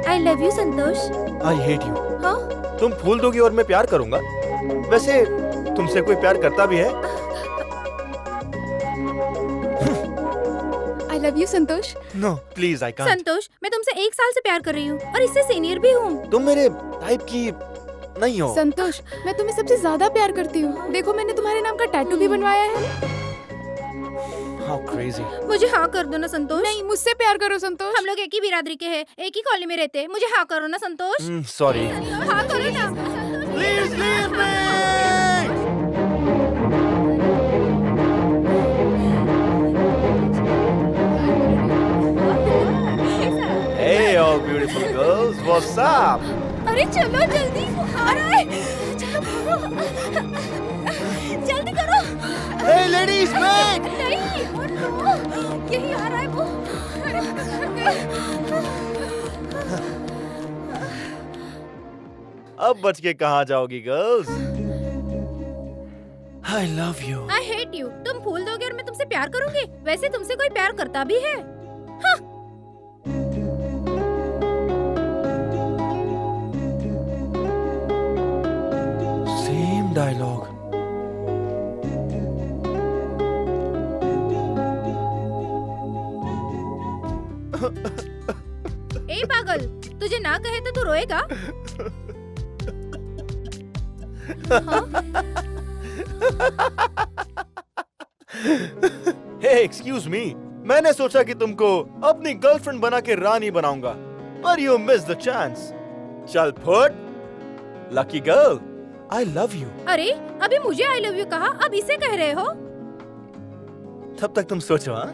I love you Santosh. I hate you. हाँ? तुम फूल दोगी और मैं प्यार करूंगा? वैसे तुमसे कोई प्यार करता भी है? I love you Santosh. No please, I can't. Santosh, मैं तुमसे 1 साल से प्यार कर रही हूँ और इससे सीनियर भी हूँ। तुम मेरे टाइप की नहीं हो। संतोष, मैं तुम्हें सबसे ज्यादा प्यार करती हूँ। देखो, मैंने तुम्हारे नाम का टैटू भी बनवाया है। How crazy. मुझे हाँ कर दो ना संतोष। नहीं, मुझसे प्यार करो संतोष। हम लोग एक ही बिरादरी के हैं, एक ही कॉलोनी में रहते हैं। मुझे हाँ करो ना संतोष। Sorry. हाँ करो ना। Please leave me. Hey, all beautiful girls, what's up? अरे चलो जल्दी, वो आ रहा है। चलो जल्दी करो। Hey, ladies, wait. नहीं, और नो, यही आ रहा है वो। अब बच के कहाँ जाओगी girls? I love you. I hate you. तुम फूल दोगे और मैं तुमसे प्यार करूंगी? वैसे तुमसे कोई प्यार करता भी है? हाँ। Same dialogue. ए पागल, तुझे ना कहे तो तू रोएगा? Hey, excuse me. मैंने सोचा कि तुमको अपनी गर्लफ्रेंड बना के रानी बनाऊंगा, पर you missed the chance. चल foot. Lucky girl, I love you. अरे, अभी मुझे आई लव यू कहा, अब इसे कह रहे हो? तब तक तुम सोचो, हाँ?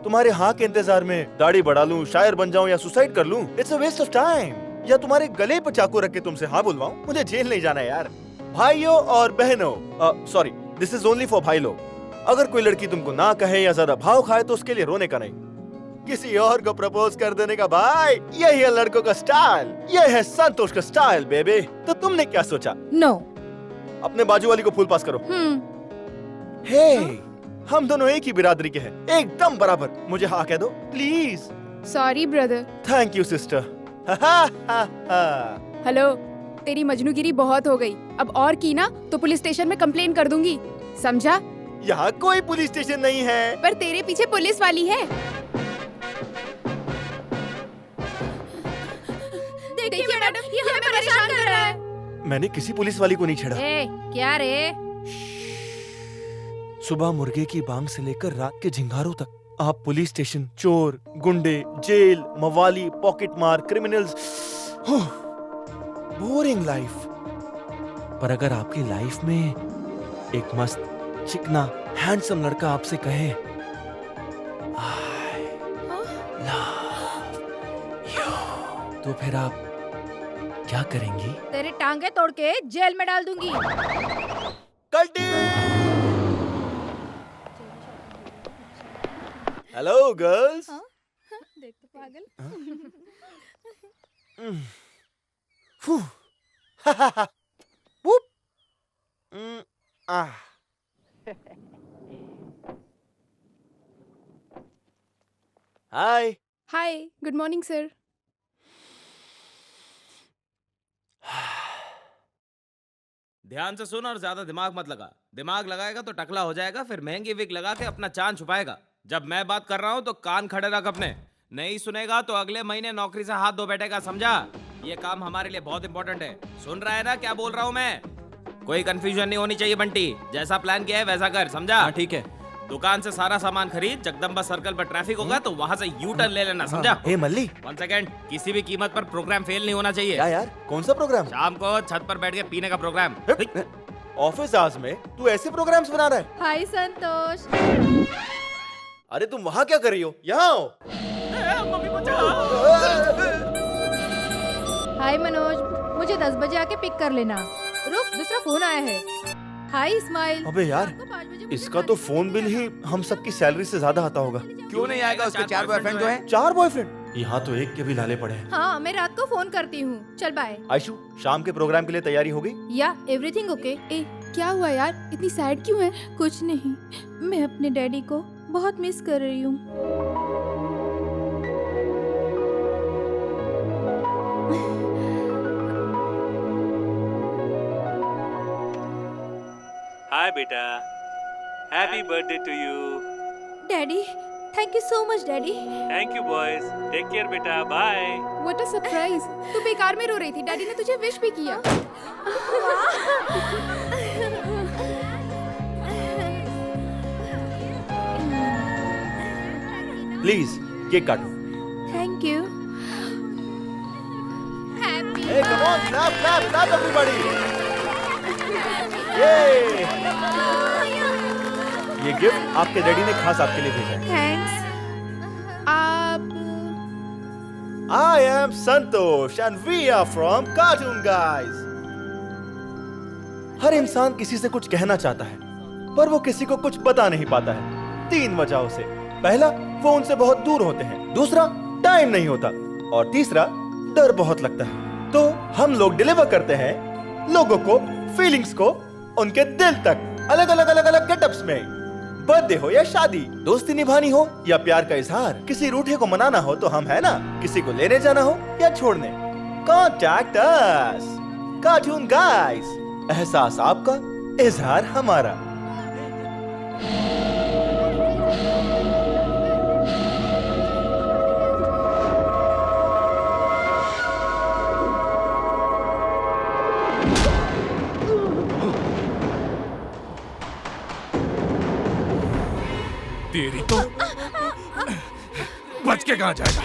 तुम्हारे हाँ के इंतजार में दाढ़ी बढ़ा लूं, शायर बन जाऊं या सुसाइड कर लूं? It's a waste of time. या तुम्हारे गले पर चाकू रख के तुमसे हाँ बुलवाऊं? मुझे जेल नहीं जाना यार। भाइयों और बहनों, sorry, this is only for भाई लोग। अगर कोई लड़की तुमको ना कहे या ज्यादा भाव खाए तो उसके लिए रोने का नहीं, किसी और को प्रपोज कर देने का। भाई, यही है लड़कों का स्टाइल, यह है संतोष का स्टाइल बेबी। तो तुमने क्या सोचा? नो। अपने बाजू वाली को फूल पास करो। हे, हम दोनों एक ही बिरादरी के हैं, एकदम बराबर। मुझे हाँ कह दो please. Sorry brother. Thank you sister. Hello, तेरी मजनूगिरी बहुत हो गई। अब और की ना तो पुलिस स्टेशन में कंप्लेन कर दूंगी, समझा? यहाँ कोई पुलिस स्टेशन नहीं है। पर तेरे पीछे पुलिस वाली है। देखिए मैडम, ये हमें परेशान कर रहा है। मैंने किसी पुलिस वाली को नहीं छेड़ा। ए, क्या रे? सुबह मुर्गे की बांग से लेकर रात के झिंगारों तक आप पुलिस स्टेशन, चोर, गुंडे, जेल, मवाली, पॉकेट मार, क्रिमिनल्स, बोरिंग लाइफ। पर अगर आपकी लाइफ में एक मस्त, चिकना, हैंडसम लड़का आपसे कहे I love you, तो फिर आप क्या करेंगी? तेरे टांगे तोड़ के जेल में डाल दूंगी। Hello girls. देख तो पागल। हाय। हाय, गुड मॉर्निंग सर। ध्यान से सुन और ज्यादा दिमाग मत लगा। दिमाग लगाएगा तो टकला हो जाएगा, फिर महंगी विग लगा के अपना चांद छुपाएगा। जब मैं बात कर रहा हूँ तो कान खड़े रख अपने। नहीं सुनेगा तो अगले महीने नौकरी से हाथ धो बैठेगा, समझा? ये काम हमारे लिए बहुत इंपॉर्टेंट है। सुन रहा है ना क्या बोल रहा हूँ मैं? कोई कंफ्यूजन नहीं होनी चाहिए बंटी। जैसा प्लान किया है वैसा कर, समझा? ठीक है। दुकान से सारा सामान खरीद, जगदम्बा सर्कल पर ट्रैफिक होगा तो वहाँ से यू टर्न ले लेना, समझा? हे मल्ली, 1 सेकेंड, किसी भी कीमत पर प्रोग्राम फेल नहीं होना चाहिए। क्या यार, कौन सा प्रोग्राम? शाम को छत पर बैठ के पीने का प्रोग्राम। ऑफिस आवर्स में तू ऐसे प्रोग्राम्स बना रहा है? हाय संतोष। अरे तुम वहाँ क्या कर रही हो? यहाँ आओ। मम्मी बचाओ। हाय मनोज, मुझे 10 बजे आके पिक कर लेना। रुक, दूसरा फोन आया है। हाय इस्माइल। अबे यार, आपको 5 बजे मुझे इसका तो फोन बिल ही हम सबकी सैलरी से ज्यादा आता होगा। क्यों नहीं आएगा? उसके 4 बॉयफ्रेंड तो हैं। 4 बॉयफ्रेंड? यहाँ तो एक के भी लाले पड़े हैं। हाँ, मैं रात को फोन करती हूँ। चल बाय। आयशु, शाम के प्रोग्राम के लिए तैयारी हो गई? या एवरीथिंग ओके? क्या हुआ यार, इतनी सैड क्यों है? कुछ नहीं, मैं अपने डैडी को बहुत मिस कर रही हूँ। हाय बेटा, happy birthday to you. Daddy, thank you so much daddy. Thank you boys, take care बेटा, बाय। What a surprise. तू बेकार में रो रही थी, डैडी ने तुझे विश भी किया। प्लीज केक काटो। Thank you. Hey, come on, clap, clap, clap everybody! Yay! ये गिफ्ट आपके डैडी ने खास आपके लिए भेजा है। थैंक्स। आप I am Santosh and we are from Cartoon Guys. हर इंसान किसी से कुछ कहना चाहता है, पर वो किसी को कुछ बता नहीं पाता है। 3 वजहों से। पहला, वो उनसे बहुत दूर होते हैं। दूसरा, टाइम नहीं होता। और तीसरा, डर बहुत लगता है। तो हम लोग डिलीवर करते हैं लोगों को, फीलिंग्स को, उनके दिल तक, अलग अलग अलग अलग गेटअप्स में। बर्थडे हो या शादी, दोस्ती निभानी हो या प्यार का इजहार, किसी रूठे को मनाना हो तो हम है ना, किसी को लेने जाना हो या छोड़ने, कॉन्टैक्ट अस। कार्टून गाइस, एहसास आपका, इजहार हमारा। तेरी तो बच के कहाँ जाएगा?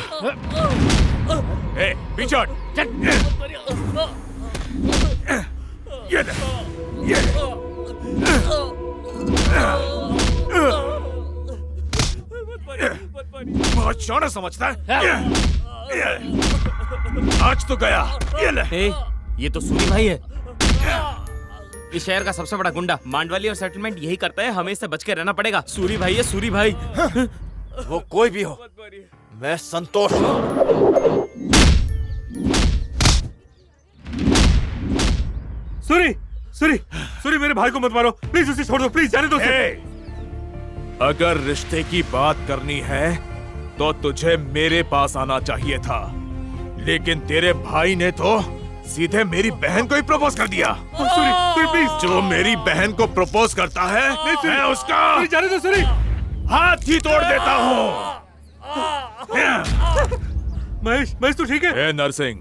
ए, पीछे हट, चल। ये ले, ये ले। बहुत शौर्य समझता है। आज तो गया। ये ले। ए, ये तो सूरी भाई है, इस शहर का सबसे बड़ा गुंडा। मांडवाली और सेटलमेंट यही करता है, हमें इससे बच के रहना पड़ेगा। सूरी भाई है, सूरी भाई। वो कोई भी हो, मैं संतोष हूँ। सूरी, सूरी, सूरी, मेरे भाई को मत मारो प्लीज, उसे छोड़ दो प्लीज, जाने दो उसे। अगर रिश्ते की बात करनी है तो तुझे मेरे पास आना चाहिए था, लेकिन तेरे भाई ने तो सीधे मेरी बहन को ही प्रपोज कर दिया। सूरी, सूरी प्लीज। जो मेरी बहन को प्रपोज करता है, मैं उसका जाने दो सूरी, हाथ ही तोड़ देता हूँ। महेश, महेश तू ठीक है? नरसिंह,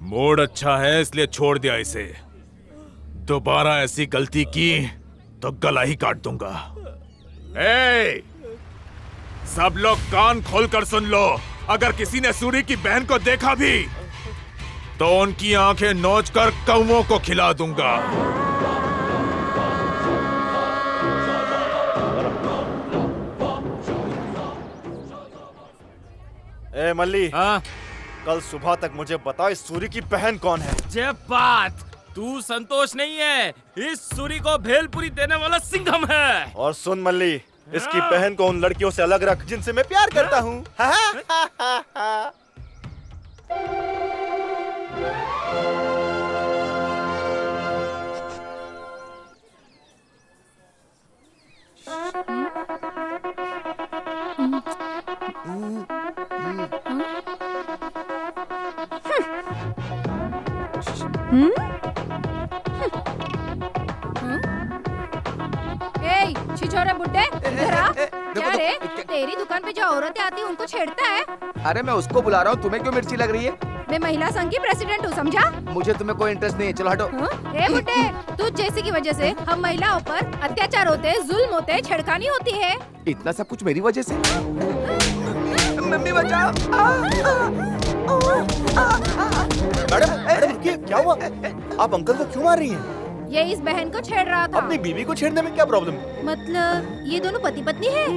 मूड अच्छा है इसलिए छोड़ दिया इसे। दोबारा ऐसी गलती की तो गला ही काट दूंगा। ए, सब लोग कान खोलकर सुन लो, अगर किसी ने सूरी की बहन को देखा भी तो उनकी आंखें नोचकर कौवों को खिला दूंगा। ए मल्ली, हाँ, कल सुबह तक मुझे बता इस सूरी की बहन कौन है? जब बात, तू संतोष नहीं है, इस सूरी को भेलपुरी देने वाला सिंघम है। और सुन मल्ली, इसकी बहन को उन लड़कियों से अलग रख जिनसे मैं प्यार करता हूँ। छिछोरे बुड्ढे, इधर आ। क्या रे, तेरी दुकान पे जो औरतें आती हैं उनको छेड़ता है? अरे मैं उसको बुला रहा हूँ, तुम्हें क्यों मिर्ची लग रही है? मैं महिला संघ की प्रेसिडेंट हूँ, समझा? मुझे तुम्हें कोई इंटरेस्ट नहीं है, चलो हटो। ए बुड्ढे, तू जैसे की वजह से हम महिलाओं पर अत्याचार होते, जुल्म होते, छेड़खानी होती है। इतना सब कुछ मेरी वजह से? मम्मी बचाओ। मैडम, मैडम रुकिए, क्या हुआ? आप अंकल को क्यों मार रही हैं? ये इस बहन को छेड़ रहा था। अपनी बीवी को छेड़ने में क्या प्रॉब्लम? मतलब ये दोनों पति पत्नी हैं?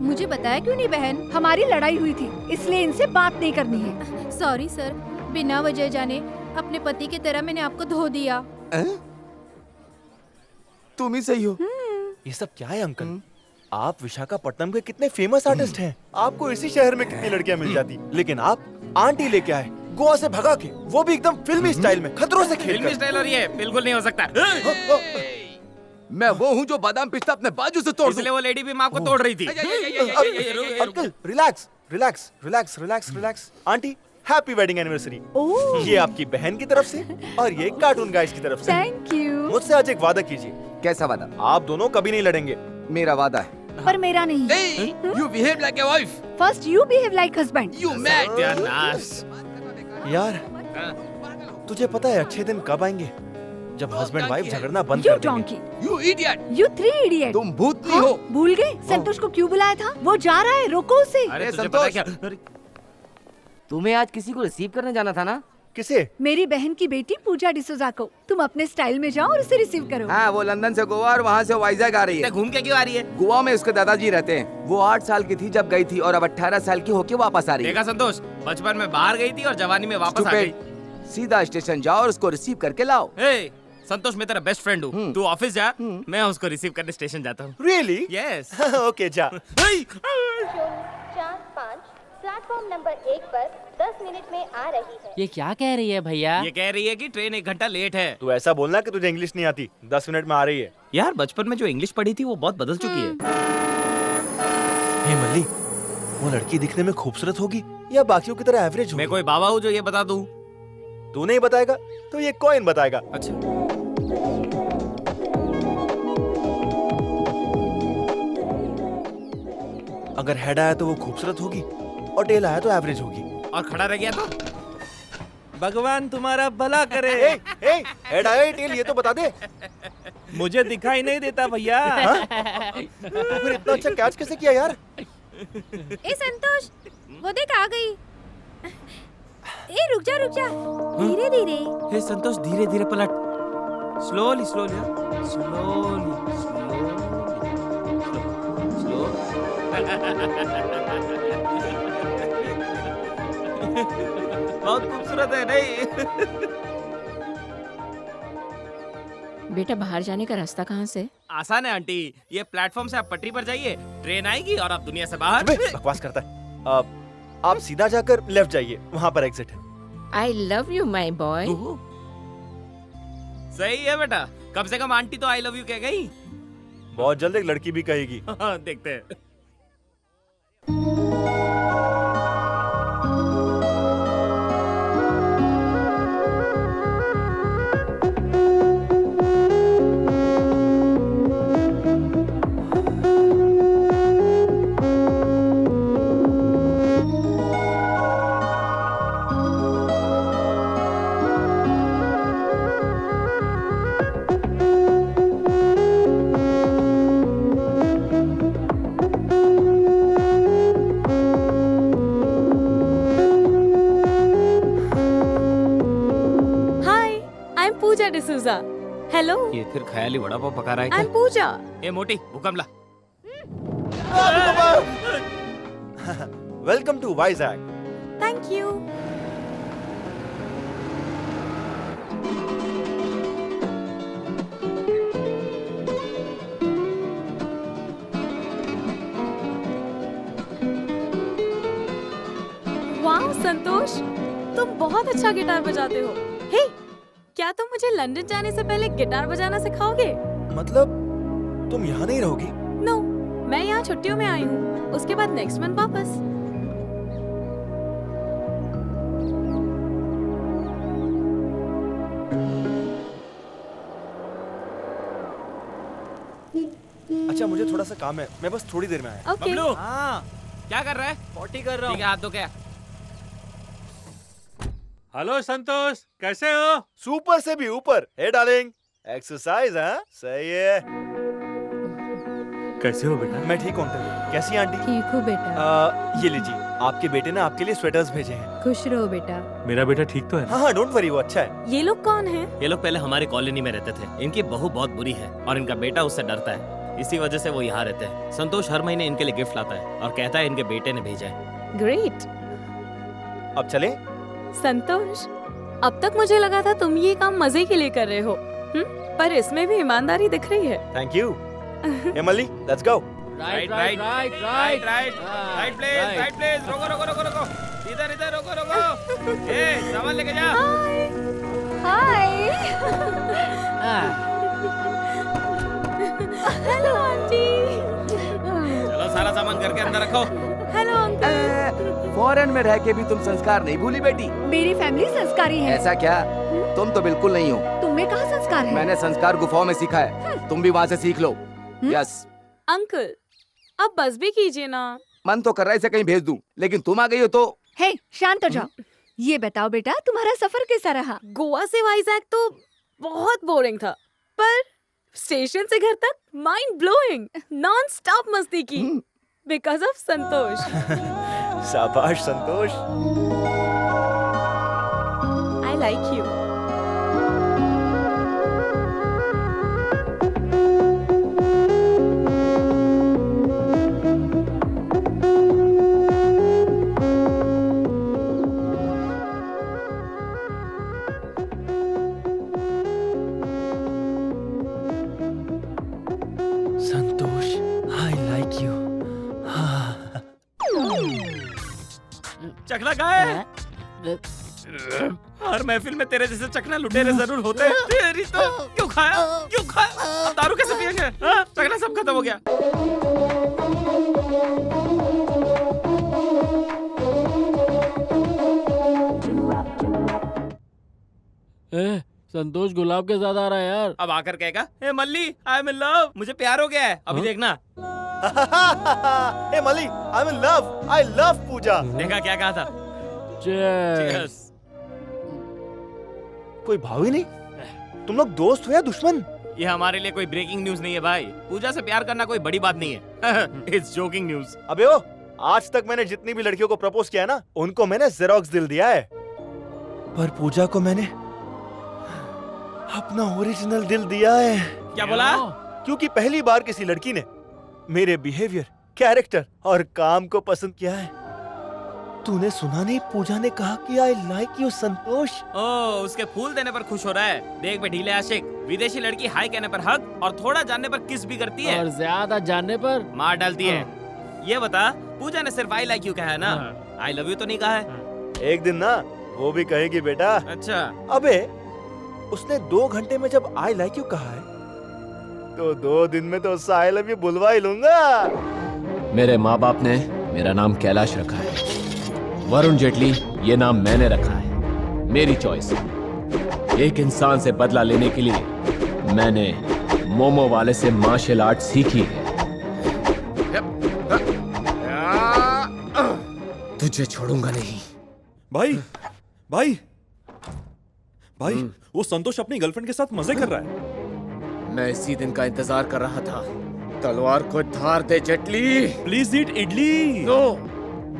मुझे बताया क्यों नहीं बहन? हमारी लड़ाई हुई थी, इसलिए इनसे बात नहीं करनी है। सॉरी सर, बिना वजह जाने अपने पति की तरह मैंने आपको धो दिया। तुम ही सही हो। ये सब क्या है अंकल? आप विशाखापट्टनम के कितने फेमस आर्टिस्ट हैं। आपको इसी शहर में कितनी लड़कियां मिल जाती, लेकिन आप आंटी लेके आए गोवा से भगा के, वो भी एकदम फिल्मी स्टाइल में, खतरों से खेल फिल्मी स्टाइल और ये बिल्कुल नहीं हो सकता। मैं वो हूँ जो बादाम पिस्ता अपने बाजू से तोड़ दूं। इसलिए वो लेडी भी माँ को तोड़ रही थी। Uncle relax relax relax relax relax. Aunty happy wedding anniversary. ये आपकी बहन की तरफ से और ये कार्टून गाइस की तरफ से। Thank you. मुझसे आज एक वादा कीजिए। कैसा वादा? आप दोनों कभी नहीं लड़ेंगे। मेरा वादा है। पर मेरा नहीं। You behave like a wife. First you behave like husband. You mad. सत्यानाश। यार तुझे पता है अच्छे दिन कब आएंगे? जब हस्बैंड वाइफ झगड़ना बंद यू कर देंगे। Donkey. You idiot. You 3 idiot. तुम भूत नहीं हो। भूल गए संतोष को क्यों बुलाया था? वो जा रहा है, रोको उसे। अरे तुझे संतोष। पता है क्या? अरे, तुम्हें आज किसी को रिसीव करने जाना था ना? किसे? मेरी बहन की बेटी पूजा डिसोजा को। तुम अपने स्टाइल में जाओ और उसे रिसीव करो। हाँ, वो लंदन से गोवा और वहाँ से वाइजैक आ रही है। इतने घूम के क्यों आ रही है? गोवा में उसके दादाजी रहते हैं। वो 8 साल की थी जब गई थी और अब 18 साल की होके वापस आ रही है। देखा संतोष, बचपन में बाहर गई थी और जवानी में वापस आ गई। Stupid. सीधा स्टेशन जाओ और उसको रिसीव करके लाओ। हे, संतोष मैं तेरा बेस्ट फ्रेंड हूँ। तू ऑफिस जा, मैं उसको रिसीव करने स्टेशन जाता हूँ। रियली? यस। ओके जा। 4-5 प्लेटफॉर्म नंबर 1 पर 10 मिनट में आ रही है। ये क्या कह रही है भैया? ये कह रही है कि ट्रेन 1 घंटा लेट है। तू ऐसा बोलना कि तुझे इंग्लिश नहीं आती। 10 मिनट में आ रही है। यार बचपन में जो इंग्लिश पढ़ी थी वो बहुत बदल चुकी है। हे मल्ली, वो लड़की दिखने में खूबसूरत होगी या बाकियों की तरह एवरेज होगी? मैं कोई बाबा हूँ जो ये बता दूँ? तू नहीं बताएगा तो ये कॉइन बताएगा। अच्छा। अगर हेड आया तो वो खूबसूरत होगी और टेल आया तो एवरेज होगी। और खड़ा रह गया तो? भगवान तुम्हारा भला करे। हेड आया या टेल ये तो बता दे। मुझे दिखाई नहीं देता भैया। तो फिर इतना अच्छा कैच कैसे किया यार? ए संतोष, वो देख आ गई। ए रुक जा धीरे धीरे। हे संतोष, धीरे धीरे पलट। Slowly slowly slowly slow. बहुत खूबसूरत है नहीं? बेटा बाहर जाने का रास्ता कहाँ से? आसान है आंटी, ये प्लेटफॉर्म से आप पटरी पर जाइए, ट्रेन आएगी और आप दुनिया से बाहर। बकवास करता है। आप सीधा जाकर लेफ्ट जाइए, वहाँ पर एग्जिट है। I love you my boy. सही है बेटा, कम से कम आंटी तो आई लव यू कह गई। बहुत जल्द एक लड़की भी कहेगी। देखते हैं। डिसूजा। हेलो, ये फिर ख्याली वड़ा पाव पका रहा है आई एम क्या? पूजा। ए मोटी, भूकंप ला। Welcome to Vizag. Thank you. वाह संतोष, तुम बहुत अच्छा गिटार बजाते हो। हे, क्या तुम मुझे लंदन जाने से पहले गिटार बजाना सिखाओगे? मतलब तुम यहाँ नहीं रहोगी? नो, मैं यहाँ छुट्टियों में आई हूँ, उसके बाद नेक्स्ट मंथ वापस। अच्छा मुझे थोड़ा सा काम है, मैं बस थोड़ी देर में आया। ओके। बबलू, क्या कर रहा है? पॉटी कर रहा ठीक है, हाथ धो क्या? हेलो संतोष, कैसे हो? सुपर से भी ऊपर। हे डार्लिंग, एक्सरसाइज है? सही है। कैसे हो बेटा? मैं ठीक हूँ अंकल, कैसी हैं आंटी? ठीक हूँ बेटा। ये लीजिए, आपके बेटे ने आपके लिए स्वेटर्स भेजे हैं। खुश रहो बेटा। मेरा बेटा ठीक तो है? हाँ हाँ, डोंट वरी, वो अच्छा है। ये लोग कौन हैं? ये लोग पहले हमारी कॉलोनी में रहते थे। इनकी बहू बहुत बुरी है और इनका बेटा उससे डरता है, इसी वजह से वो यहाँ रहते हैं। संतोष हर महीने इनके लिए गिफ्ट लाता है और कहता है इनके बेटे ने भेजा है। ग्रेट। अब चले? संतोष, अब तक मुझे लगा था तुम ये काम मजे के लिए कर रहे हो, पर इसमें भी ईमानदारी दिख रही है। Thank you. Emily, let's go. Right right right right right right please, right please. रोको रोको रोको रोको, इधर इधर रोको रोको। ए, सामान लेके जा। हाय। Hello aunty. चलो सारा सामान घर के अंदर रखो। Hello uncle. फॉरेन में रह के भी तुम संस्कार नहीं भूली बेटी? मेरी फैमिली संस्कारी है। ऐसा क्या? तुम तो बिल्कुल नहीं हो। तुम में कहाँ संस्कार है? मैंने संस्कार गुफाओं में सीखा है, तुम भी वहाँ से सीख लो। यस। अंकल, अब बस भी कीजिए ना। मन तो कर रहा है इसे कहीं भेज दूं, लेकिन तुम आ गई हो तो। हे, शांत हो जाओ। ये बताओ बेटा, तुम्हारा सफर कैसा रहा? गोवा से वाइजैक तो बहुत बोरिंग था, पर स्टेशन से घर तक माइंड ब्लोइंग, नॉन स्टॉप मस्ती की, बिकॉज ऑफ संतोष। शाबाश Santosh. I like you. Santosh, I like you. चखना कहाँ है? हर महफिल में तेरे जैसे चखना लुटेरे जरूर होते हैं। तेरी तो क्यों खाया? क्यों खाया? अब दारू कैसे पिएंगे? हाँ? चखना सब खत्म हो गया। संतोष गुलाब के साथ आ रहा है यार। अब आकर कहेगा, ए मल्ली, आई एम इन लव, मुझे प्यार हो गया है। अभी देखना। ए मली, I am in love. I love Pooja. देखा क्या कहा था? Cheers। कोई भाव ही नहीं? तुम लोग दोस्त हो या दुश्मन? ये हमारे लिए कोई ब्रेकिंग न्यूज नहीं है भाई। पूजा से प्यार करना कोई बड़ी बात नहीं है। It's joking news. अबे ओ, आज तक मैंने जितनी भी लड़कियों को प्रपोज किया है ना, उनको मैंने जेरोक्स दिल दिया है, पर पूजा को मैंने अपना ओरिजिनल दिल दिया है। क्या बोला? क्योंकि पहली बार किसी लड़की ने मेरे बिहेवियर, कैरेक्टर और काम को पसंद किया है। तूने सुना नहीं, पूजा ने कहा कि आई लाइक यू संतोष। ओ, उसके फूल देने पर खुश हो रहा है। देख बे ढीले आशिक, विदेशी लड़की हाय कहने पर हक और थोड़ा जानने पर किस भी करती है, और ज्यादा जानने पर मार डालती है। ये बता, पूजा ने सिर्फ आई लाइक यू कहा है ना? आई लव यू तो नहीं कहा है? एक दिन ना वो भी कहेगी बेटा। अच्छा। अबे उसने 2 घंटे में जब आई लाइक यू कहा है, तो 2 दिन में तो उससे आई लव यू बुलवा ही लूंगा। मेरे माँ बाप ने मेरा नाम कैलाश रखा है, वरुण जेटली ये नाम मैंने रखा है। मेरी चॉइस। एक इंसान से बदला लेने के लिए मैंने मोमो वाले से मार्शल आर्ट सीखी है। तुझे छोड़ूंगा नहीं। भाई भाई भाई, वो संतोष अपनी गर्लफ्रेंड के साथ मजे कर रहा है। मैं इसी दिन का इंतजार कर रहा था। तलवार को धार दे Jaitley. Please eat idli. No.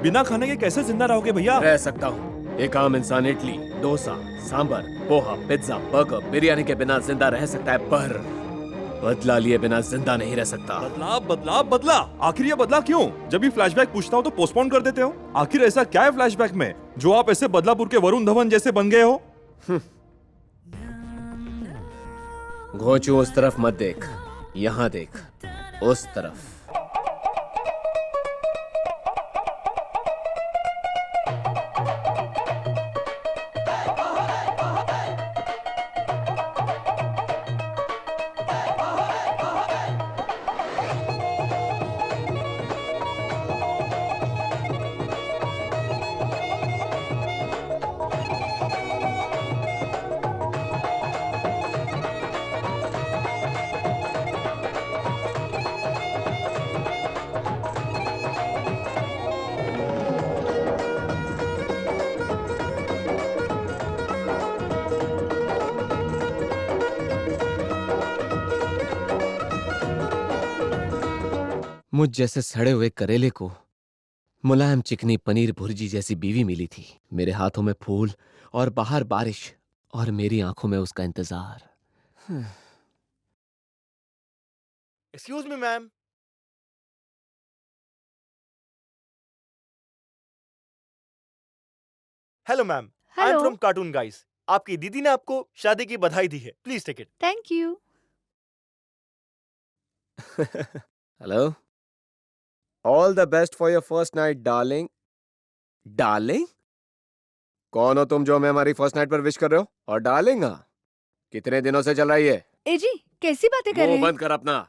बिना खाने के कैसे जिंदा रहोगे भैया? रह सकता हूँ। एक आम इंसान इडली, डोसा, सांबर, पोहा, पिज्जा, बर्गर, बिरयानी के बिना जिंदा रह सकता है, पर बदला लिए बिना जिंदा नहीं रह सकता। बदला बदला बदला, आखिर ये बदला क्यों? जब भी फ्लैशबैक पूछता हूँ तो पोस्टपोन कर देते हो। आखिर ऐसा क्या है फ्लैशबैक में जो आप ऐसे बदलापुर के वरुण धवन जैसे बन गए हो? घोंचू उस तरफ मत देख, यहाँ देख, उस तरफ। मुझ जैसे सड़े हुए करेले को मुलायम चिकनी पनीर भुर्जी जैसी बीवी मिली थी। मेरे हाथों में फूल और बाहर बारिश और मेरी आंखों में उसका इंतजार। Excuse me ma'am. Hello ma'am, I am hello. From cartoon guys. आपकी दीदी ने आपको शादी की बधाई दी है, please take it. Thank you. Hello, all the best for your first night darling. Darling? कौन हो तुम जो हमें हमारी फर्स्ट नाइट पर विश कर रहे हो? और डार्लिंग? हाँ, कितने दिनों से चल रही है? ए जी, कैसी बातें कर रहे मुंह हैं? बंद कर अपना।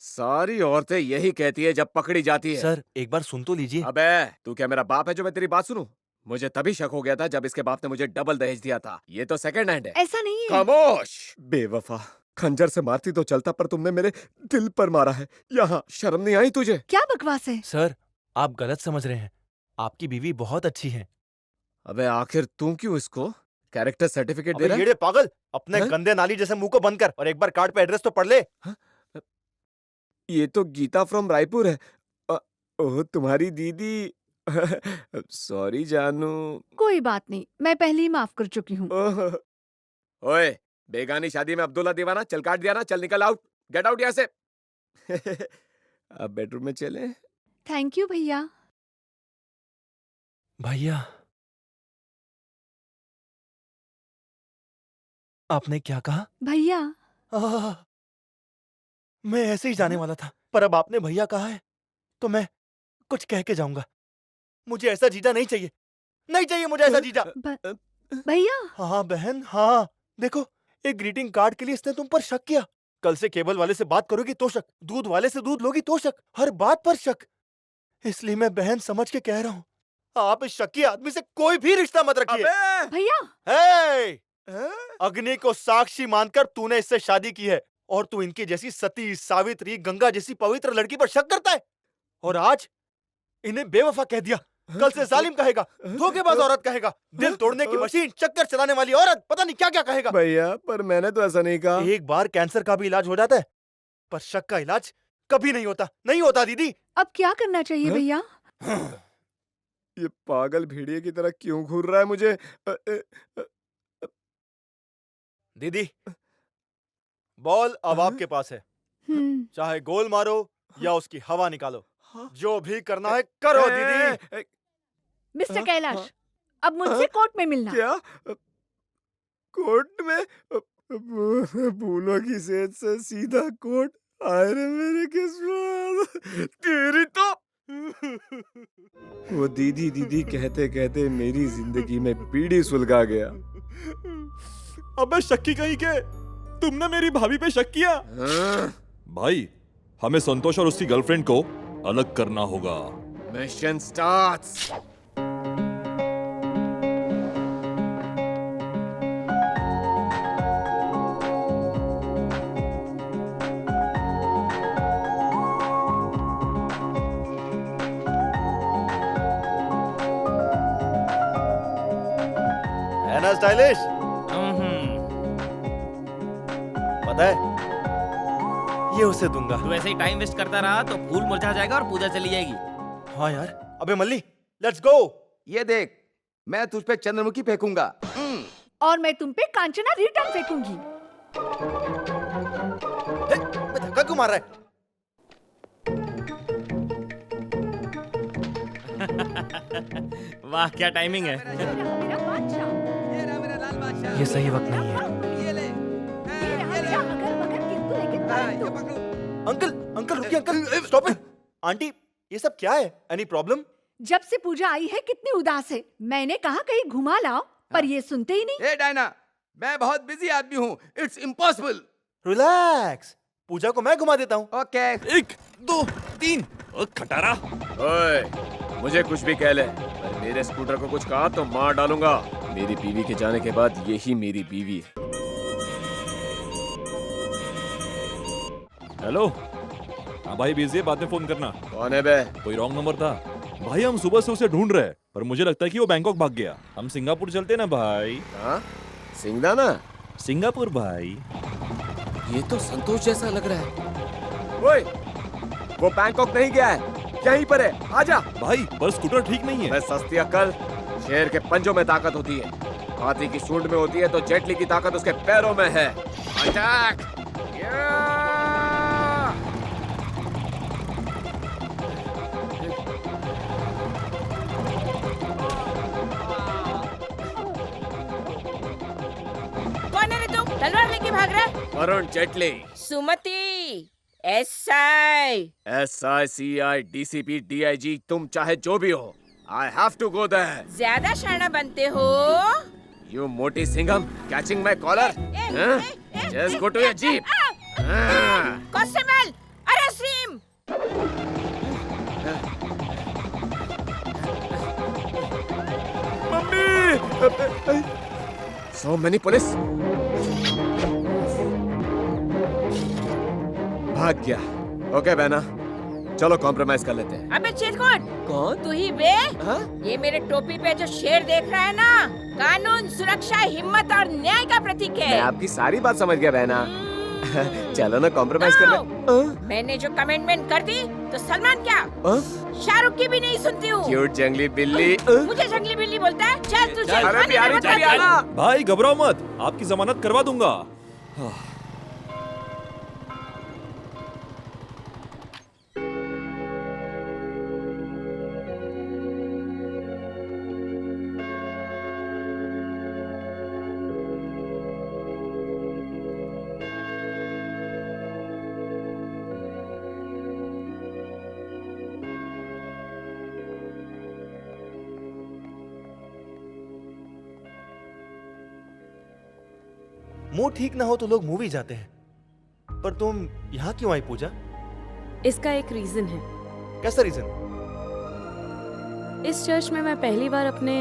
सारी औरतें यही कहती है जब पकड़ी जाती है। सर एक बार सुन तो लीजिए। अबे तू क्या मेरा बाप है जो मैं तेरी बात सुनूं? मुझे तभी शक हो गया था जब इसके बाप ने मुझे डबल दहेज दिया था। ये तो सेकंड हैंड है। ऐसा नहीं है। खामोश बेवफा। खंजर से मारती तो चलता, पर तुमने मेरे दिल पर मारा है। यहाँ शर्म नहीं आई तुझे? क्या बकवास है? सर आप गलत समझ रहे हैं, आपकी बीवी बहुत अच्छी है। अबे आखिर तू क्यों इसको कैरेक्टर सर्टिफिकेट दे अबे रहा है? येड़े पागल, अपने हैं? गंदे नाली जैसे मुंह को बंद कर और एक बार कार्ड पे एड्रेस तो पढ़ ले। ये तो गीता फ्रॉम रायपुर है। ओह तुम्हारी दीदी। सॉरी जानू। कोई बात नहीं, मैं पहले ही माफ कर चुकी हूँ। ओए बेगानी शादी में अब्दुल्ला दीवाना, चल काट दिया ना, चल निकल आउट, गेट आउट यहाँ से। अब बेडरूम में चले। थैंक यू भैया। भैया आपने क्या कहा? भैया आह, मैं ऐसे ही जाने वाला था, पर अब आपने भैया कहा है तो मैं कुछ कह के जाऊंगा। मुझे ऐसा जीजा नहीं चाहिए, नहीं चाहिए मुझे ऐसा जीजा। भैया। हाँ बहन हाँ, देखो एक ग्रीटिंग कार्ड के लिए इसने तुम पर शक किया। कल से केबल वाले से बात करोगी तो शक, दूध वाले से दूध लोगी तो शक, हर बात पर शक। इसलिए मैं बहन समझ के कह रहा हूँ, आप इस शकी आदमी से कोई भी रिश्ता मत रखिए। भैया हे! अग्नि को साक्षी मानकर तूने इससे शादी की है और तू इनकी जैसी सती, सावित्री, गंगा जैसी पवित्र लड़की पर शक करता है, और आज इन्हें बेवफा कह दिया। कल से जालिम कहेगा, धोखेबाज औरत कहेगा, दिल तोड़ने की मशीन, चक्कर चलाने वाली औरत, पता नहीं क्या क्या कहेगा। भैया पर मैंने तो ऐसा नहीं कहा। एक बार कैंसर का भी इलाज हो जाता है, पर शक का इलाज कभी नहीं होता। नहीं होता दीदी। अब क्या करना चाहिए भैया? ये पागल भेड़िए की तरह क्यों घूर रहा है मुझे? दीदी बॉल अब आपके पास है, चाहे गोल मारो या उसकी हवा निकालो, जो भी करना है करो दीदी। मिस्टर कैलाश, अब मुझसे कोर्ट में मिलना। क्या? कोर्ट में? फूलों की सेज से सीधा कोर्ट? अरे मेरे किस्मत तेरी तो। वो दीदी दीदी कहते कहते मेरी जिंदगी में पीढ़ी सुलगा गया। अबे शक्की कहीं के, तुमने मेरी भाभी पे शक किया? भाई हमें संतोष और उसकी गर्लफ्रेंड को अलग करना होगा। Mission starts. है ना स्टाइलिश? पता है ये उसे दूंगा। तू ऐसे ही टाइम वेस्ट करता रहा तो फूल मुरझा जाएगा और पूजा चली जाएगी। हाँ यार, अबे मल्ली लेट्स गो। ये देख, मैं तुझ पे चंद्रमुखी फेंकूंगा। और मैं तुम पे कांचना रिटर्न फेंकूंगी। धक्का क्यों मार रहा है? वाह क्या टाइमिंग है। मेरा बादशाह। ये सही वक्त नहीं है। अंकल अंकल रुकिए, अंकल स्टॉप इट। आंटी ये सब क्या है? Any problem? जब से पूजा आई है कितनी उदास है। मैंने कहा कहीं घुमा लाओ, पर ये सुनते ही नहीं। ए डायना, मैं बहुत बिजी आदमी हूँ, इट्स इम्पॉसिबल। रिलैक्स, पूजा को मैं घुमा देता हूँ। ओके। 1 2 3। खटारा। ओए मुझे कुछ भी कह ले, पर मेरे स्कूटर को कुछ कहा तो मार डालूंगा। मेरी बीवी के जाने के बाद यही मेरी बीवी है। हेलो। हाँ भाई बिजी है, बाद में फोन करना। कौन है बे? कोई रॉन्ग नंबर था भाई, हम सुबह से उसे ढूंढ रहे हैं, पर मुझे लगता है कि वो बैंकॉक भाग गया। हम सिंगापुर चलते ना भाई। हाँ सिंगदाना? सिंगापुर भाई। ये तो संतोष जैसा लग रहा है। ओए वो बैंकॉक नहीं गया है, यहीं पर है, आजा। भाई पर स्कूटर ठीक नहीं है। मैं सस्ती अक्ल, शेर के पंजों में ताकत होती है, हाथी की सूंड में होती है, तो जेटली की ताकत उसके पैरों में है। अटैक! तलवार लेके भाग रहा है? वरुण जेटली, सुमति, एसआई। SICI DCP DIG, तुम चाहे जो भी हो, I have to go there. ज्यादा शाना बनते हो। You मोटी Singham, catching my collar? Just go to your jeep. Constable, arrest him. So many police. भाग गया। ओके बहना, चलो कॉम्प्रोमाइज कर लेते हैं। अबे चेतकोट, कौन? तू ही बे? हाँ? ये मेरे टोपी पे जो शेर देख रहा है ना, कानून, सुरक्षा, हिम्मत और न्याय का प्रतीक है। मैं आपकी सारी बात समझ गया बहना। चलो ना कॉम्प्रोमाइज कर ले। मैंने जो कमिटमेंट कर दी तो सलमान क्या, शाहरुख की भी नहीं सुनती हूँ। क्यूट जंगली बिल्ली। मुझे जंगली बिल्ली बोलता है? चल तुझे अरे प्यारी चली आना। भाई घबराओ मत, आपकी जमानत करवा दूंगा। मूड ठीक ना हो तो लोग मूवी जाते हैं, पर तुम यहाँ क्यों आई पूजा? इसका एक रीजन है। कैसा रीजन? इस चर्च में मैं पहली बार अपने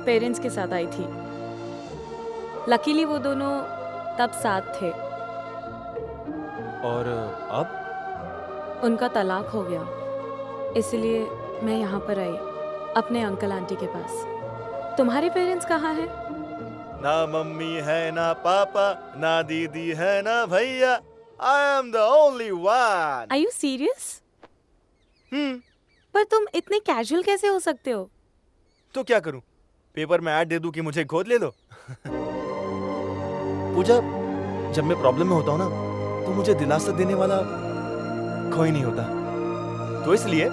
पेरेंट्स के साथ आई थी। लकीली वो दोनों तब साथ थे। और अब? उनका तलाक हो गया, इसलिए मैं यहाँ पर आई, अपने अंकल आंटी के पास। तुम्हारे पेरेंट्स कहाँ हैं? ना मम्मी है ना पापा, ना दीदी है ना भैया, I am the only one. Are you serious? पर तुम इतने कैजुअल कैसे हो सकते हो? तो क्या करूं? पेपर में ऐड दे दूं कि मुझे गोद ले लो? पूजा, जब मैं प्रॉब्लम में होता हूं ना, तो मुझे दिलासा देने वाला कोई नहीं होता। तो इसलिए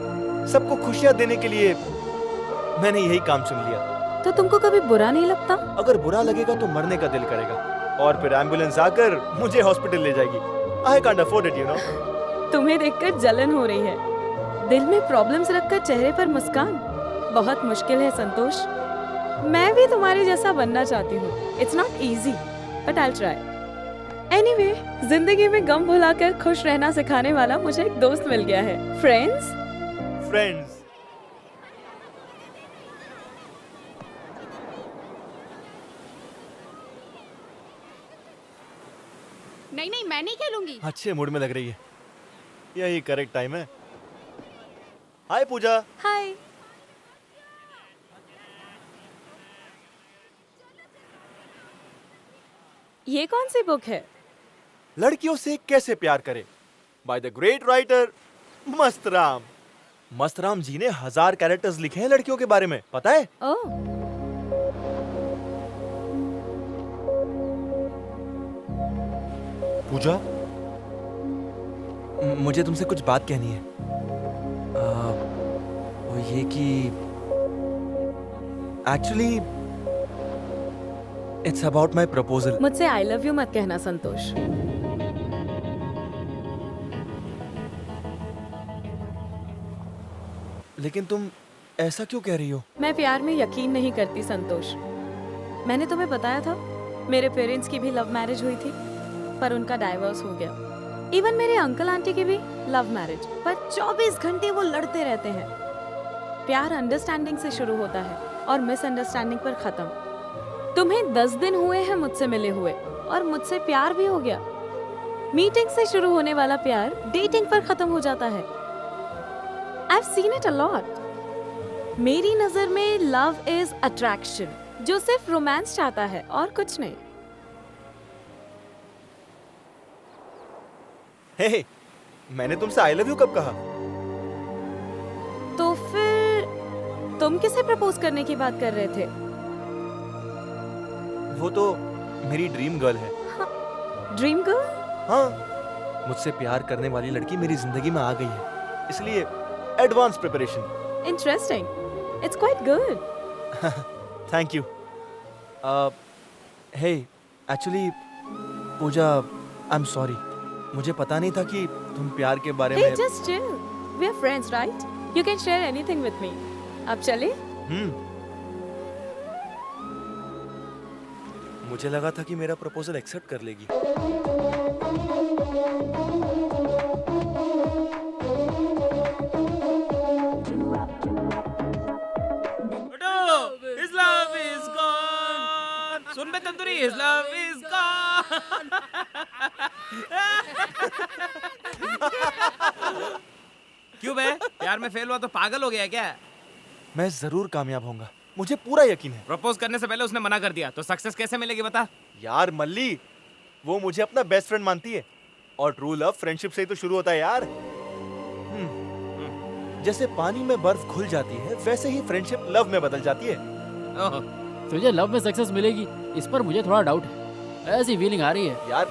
सबको खुशियां देने के लिए मैंने यही काम चुन लिया। तो तुमको कभी बुरा नहीं लगता? अगर बुरा लगेगा तो मरने का दिल करेगा, और फिर एम्बुलेंस आकर मुझे हॉस्पिटल ले जाएगी। I can't afford it, you know. तुम्हें देखकर जलन हो रही है। दिल में प्रॉब्लम्स रखकर चेहरे पर मुस्कान बहुत मुश्किल है संतोष। मैं भी तुम्हारे जैसा बनना चाहती हूँ। It's not easy, but I'll try. Anyway, जिंदगी में गम भुलाकर खुश रहना सिखाने वाला मुझे एक दोस्त मिल गया है। Friends? Friends. नहीं नहीं, मैं नहीं खेलूंगी। अच्छे मूड में लग रही है, यही करेक्ट टाइम है। हाय पूजा। हाय। ये कौन सी बुक है? लड़कियों से कैसे प्यार करें, by the great writer Mastram. Mastram ji ने 1000 कैरेक्टर्स लिखे हैं लड़कियों के बारे में, पता है? ओह। पूजा, मुझे तुमसे कुछ बात कहनी है। वो ये कि actually it's about my proposal. मुझसे आई लव यू मत कहना संतोष। लेकिन तुम ऐसा क्यों कह रही हो? मैं प्यार में यकीन नहीं करती संतोष। मैंने तुम्हें बताया था मेरे पेरेंट्स की भी लव मैरिज हुई थी, पर उनका डाइवोर्स हो गया। इवन मेरे अंकल आंटी की भी लव मैरिज, पर 24 घंटे वो लड़ते रहते हैं। प्यार अंडरस्टैंडिंग से शुरू होता है और मिसअंडरस्टैंडिंग पर खत्म। तुम्हें 10 दिन हुए हैं मुझसे मिले हुए, और मुझसे प्यार भी हो गया। मीटिंग से शुरू होने वाला प्यार डेटिंग पर खत्म हो जाता है। I've seen it a lot. मेरी नजर में लव इज अट्रैक्शन, जो सिर्फ रोमांस चाहता है और कुछ नहीं। हे, मैंने तुमसे आई लव यू कब कहा? तो फिर तुम किसे प्रपोज करने की बात कर रहे थे? वो तो मेरी ड्रीम गर्ल है। Dream girl? हाँ, मुझसे प्यार करने वाली लड़की मेरी जिंदगी में आ गई है, इसलिए advance preparation. Interesting, it's quite good. Thank you. Hey, actually Pooja, I am sorry. मुझे पता नहीं था कि तुम प्यार के बारे Hey, में। just chill. We are friends, right? You can share anything with me. अब चले? मुझे लगा था कि मेरा प्रपोजल एक्सेप्ट कर लेगी। His love is gone. Soon bay tandoori, his love is gone. क्यों बे? प्यार में फेल हुआ तो पागल हो गया क्या? मैं जरूर कामयाब होऊंगा, मुझे पूरा यकीन है। प्रपोज करने से पहले उसने मना कर दिया, तो सक्सेस कैसे मिलेगी बता? यार मल्ली, वो मुझे अपना बेस्ट फ्रेंड मानती है और ट्रू लव फ्रेंडशिप से ही तो शुरू होता है यार। जैसे पानी में बर्फ घुल जाती है, वैसे ही फ्रेंडशिप लव में बदल जाती है। तुझे लव में सक्सेस मिलेगी, इस पर मुझे थोड़ा डाउट है। ऐसी फीलिंग आ रही है। यार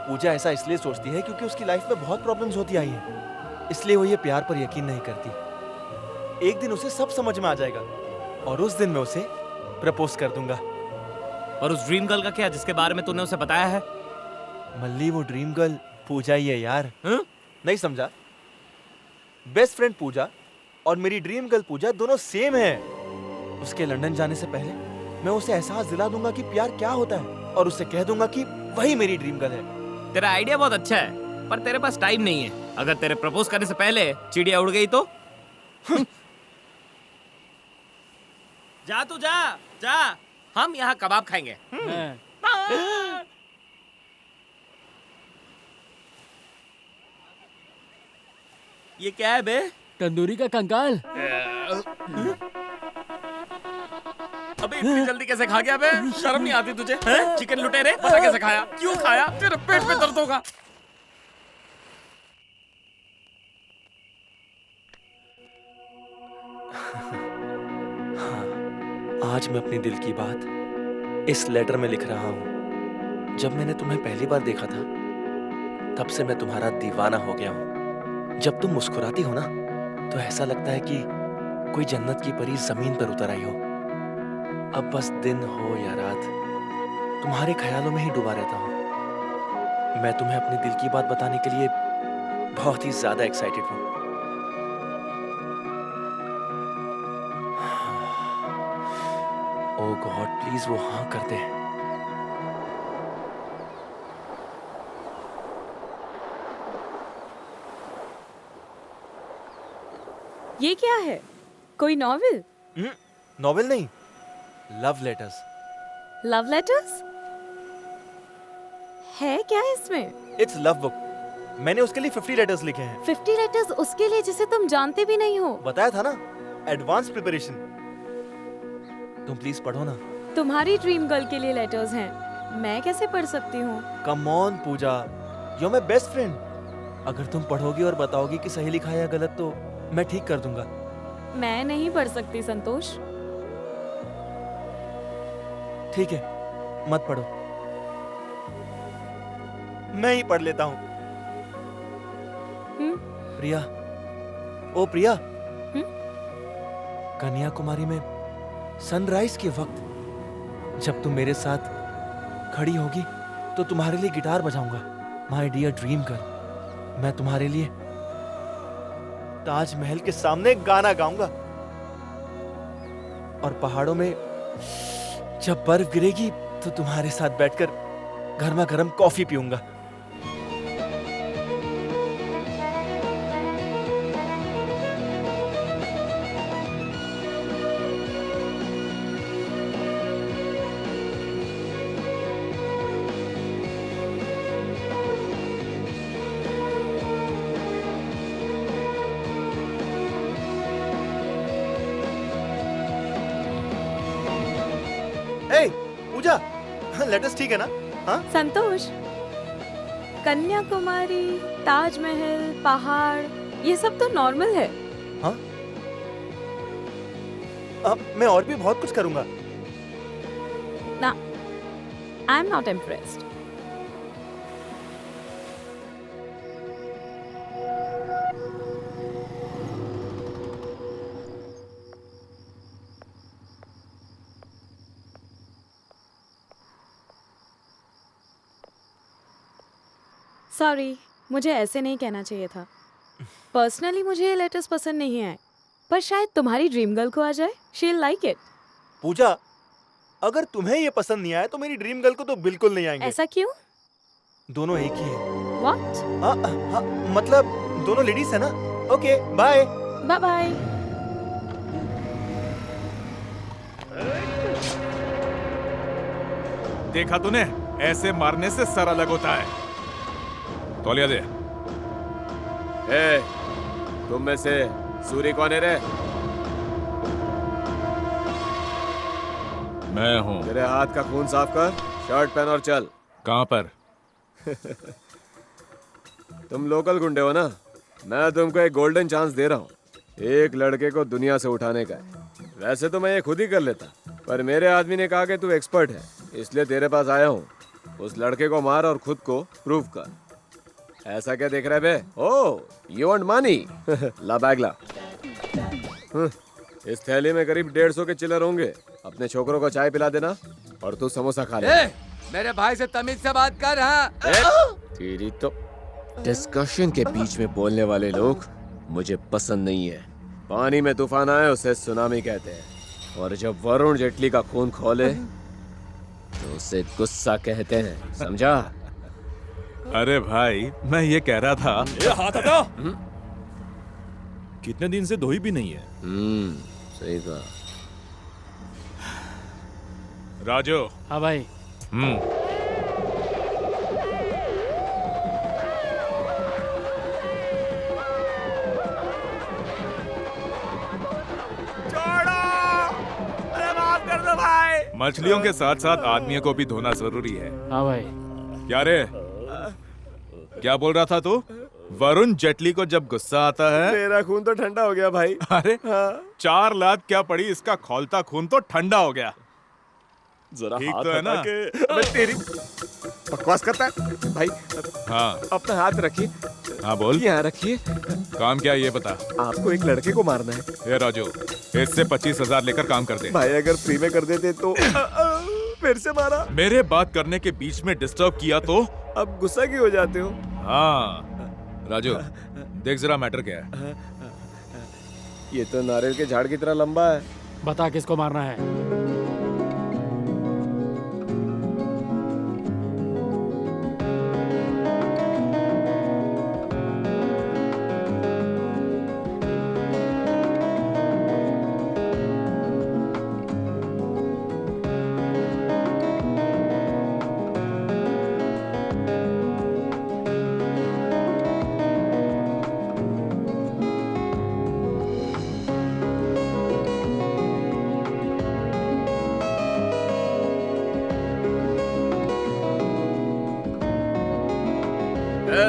पूजा ऐसा इसलिए सोचती है क्योंकि उसकी लाइफ में बहुत प्रॉब्लम्स होती आई हैं, इसलिए वो ये प्यार पर यकीन नहीं करती। एक दिन उसे सब समझ में आ जाएगा और उस दिन मैं उसे प्रपोज कर दूंगा। और उस ड्रीम गर्ल का क्या, जिसके बारे में तूने उसे बताया है? मल्ली, वो ड्रीम गर्ल पूजा ही है यार। नहीं समझा? बेस्ट फ्रेंड पूजा और मेरी ड्रीम गर्ल पूजा दोनों सेम है। उसके लंदन जाने से पहले मैं उसे एहसास दिला दूंगा कि प्यार क्या होता है और उसे कह दूंगा कि वही मेरी ड्रीम गर्ल है। तेरा आइडिया बहुत अच्छा है, पर तेरे पास टाइम नहीं है। अगर तेरे प्रपोज करने से पहले चिड़िया उड़ गई तो? जा तू जा, जा, हम यहाँ कबाब खाएंगे। ये क्या है बे? तंदूरी का कंकाल। अबे इतनी जल्दी कैसे खा गया बे? शर्म नहीं आती तुझे? चिकन लुटेरे, पता कैसे खाया? क्यों खाया? तेरे पेट में दर्द होगा। आज मैं अपनी दिल की बात इस लेटर में लिख रहा हूँ। जब मैंने तुम्हें पहली बार देखा था, तब से मैं तुम्हारा दीवाना हो गया हूँ। जब तुम मुस्कुराती हो ना, तो ऐसा लगता है कि कोई जन्नत की परी जमीन पर उतर आई हो। अब बस दिन हो या रात, तुम्हारे ख्यालों में ही डूबा रहता हूँ। मैं तुम्हें अपनी दिल की बात बताने के लिए बहुत ही ज्यादा एक्साइटेड हूँ। ओ गॉड, प्लीज वो हाँ कर दे। ये क्या है? कोई नॉवेल? नॉवेल नहीं, लव लेटर्स। Love letters? है क्या इसमें? It's love book. मैंने उसके लिए 50 लेटर्स लिखे हैं। 50 लेटर्स उसके लिए जिसे तुम जानते भी नहीं हो? बताया था ना, एडवांस प्रिपरेशन। तुम प्लीज पढ़ो ना। तुम्हारी ड्रीम गर्ल के लिए लेटर्स हैं, मैं कैसे पढ़ सकती हूँ? Come on Pooja, you my best friend. अगर तुम पढ़ोगी और बताओगी कि सही लिखा है या गलत, तो मैं ठीक कर दूंगा। मैं नहीं पढ़ सकती संतोष। ठीक है, मत पढ़ो, मैं ही पढ़ लेता हूँ। प्रिया, ओ प्रिया, कन्याकुमारी में सनराइज के वक्त जब तुम मेरे साथ खड़ी होगी, तो तुम्हारे लिए गिटार बजाऊंगा। माय डियर ड्रीम गर्ल, मैं तुम्हारे लिए ताजमहल के सामने गाना गाऊंगा। और पहाड़ों में जब बर्फ गिरेगी, तो तुम्हारे साथ बैठकर गर्मा गर्म कॉफी पीऊंगा। पूजा, लेटेस्ट ठीक है ना? हाँ संतोष, कन्याकुमारी, ताजमहल, पहाड़, ये सब तो नॉर्मल है। हाँ, अब मैं और भी बहुत कुछ करूंगा। ना, I am not impressed. Sorry, मुझे ऐसे नहीं कहना चाहिए था। पर्सनली मुझे ये लेटर्स पसंद नहीं है, पर शायद तुम्हारी ड्रीम गर्ल को आ जाए। She will like it. Pooja, अगर तुम्हें ये पसंद नहीं आया तो मेरी ड्रीम गर्ल को तो बिल्कुल नहीं आएंगे। ऐसा क्यों? दोनों एक ही है। What? हाँ, मतलब दोनों लेडीज है ना। Okay, bye. Bye bye. देखा तूने, ऐसे मारने से सर अलग होता है। तौलिया दे। ए, तुम में से सूरी कौन है रे? मैं हूँ। तेरे हाथ का खून साफ कर, शर्ट पहन और चल। कहाँ पर? तुम लोकल गुंडे हो ना? मैं तुमको एक गोल्डन चांस दे रहा हूँ। एक लड़के को दुनिया से उठाने का है। वैसे तो मैं ये खुद ही कर लेता, पर मेरे आदमी ने कहा कि तू एक्सपर्ट है, इसलिए तेरे पास आया हूँ। उस लड़के को मार और खुद को प्रूव कर। ऐसा क्या देख रहा है बे? Oh, you want money? ला बैग ला। इस थैली में करीब 150 के चिल्लर होंगे। अपने छोकरों को चाय पिला देना और तू समोसा खा ले। मेरे भाई से तमीज से बात कर। हाँ, तेरी तो डिस्कशन के बीच में बोलने वाले लोग मुझे पसंद नहीं है। पानी में तूफान आए उसे सुनामी कहते हैं, और जब वरुण जेटली का खून खोले तो उसे गुस्सा कहते हैं, समझा? अरे भाई, मैं ये कह रहा था। ये हाथ हटा। कितने दिन से धोई भी नहीं है। सही कहा। राजू। हाँ भाई। मछलियों के साथ साथ आदमियों को भी धोना जरूरी है। हाँ भाई। क्या रे, क्या बोल रहा था तू? वरुण जेटली को जब गुस्सा आता है, मेरा खून तो ठंडा हो गया भाई। अरे 4 लात क्या पड़ी, इसका खौलता खून तो ठंडा हो गया। जरा ठीक हाथ तो है ना? मैं तेरी बकवास करता है भाई। हाँ, अपना हाथ रखिए। हाँ बोल। यहाँ रखिए। काम क्या है ये बता। आपको एक लड़के को मारना है। ए राजू, इससे 25,000 लेकर काम कर दे। भाई अगर फ्री में कर देते तो। फिर से मारा। मेरे बात करने के बीच में डिस्टर्ब किया तो अब गुस्सा क्यों हो जाते हो? हाँ राजू, देख जरा मैटर क्या है। ये तो नारियल के झाड़ की तरह लंबा है। बता किसको मारना है?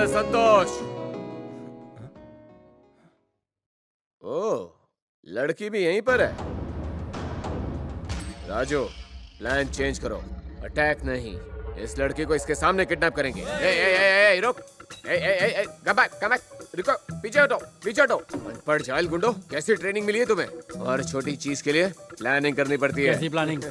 संतोष। ओह, लड़की भी यहीं पर है। राजू, प्लान चेंज करो। अटैक नहीं, इस लड़की को इसके सामने किडनैप करेंगे। रुक, कम बैक, रुको, पीछे हटो, पीछे हटो। अनपढ़ जाहिल गुंडो, कैसी ट्रेनिंग मिली है तुम्हें? और छोटी चीज के लिए प्लानिंग करनी पड़ती है। कैसी प्लानिंग?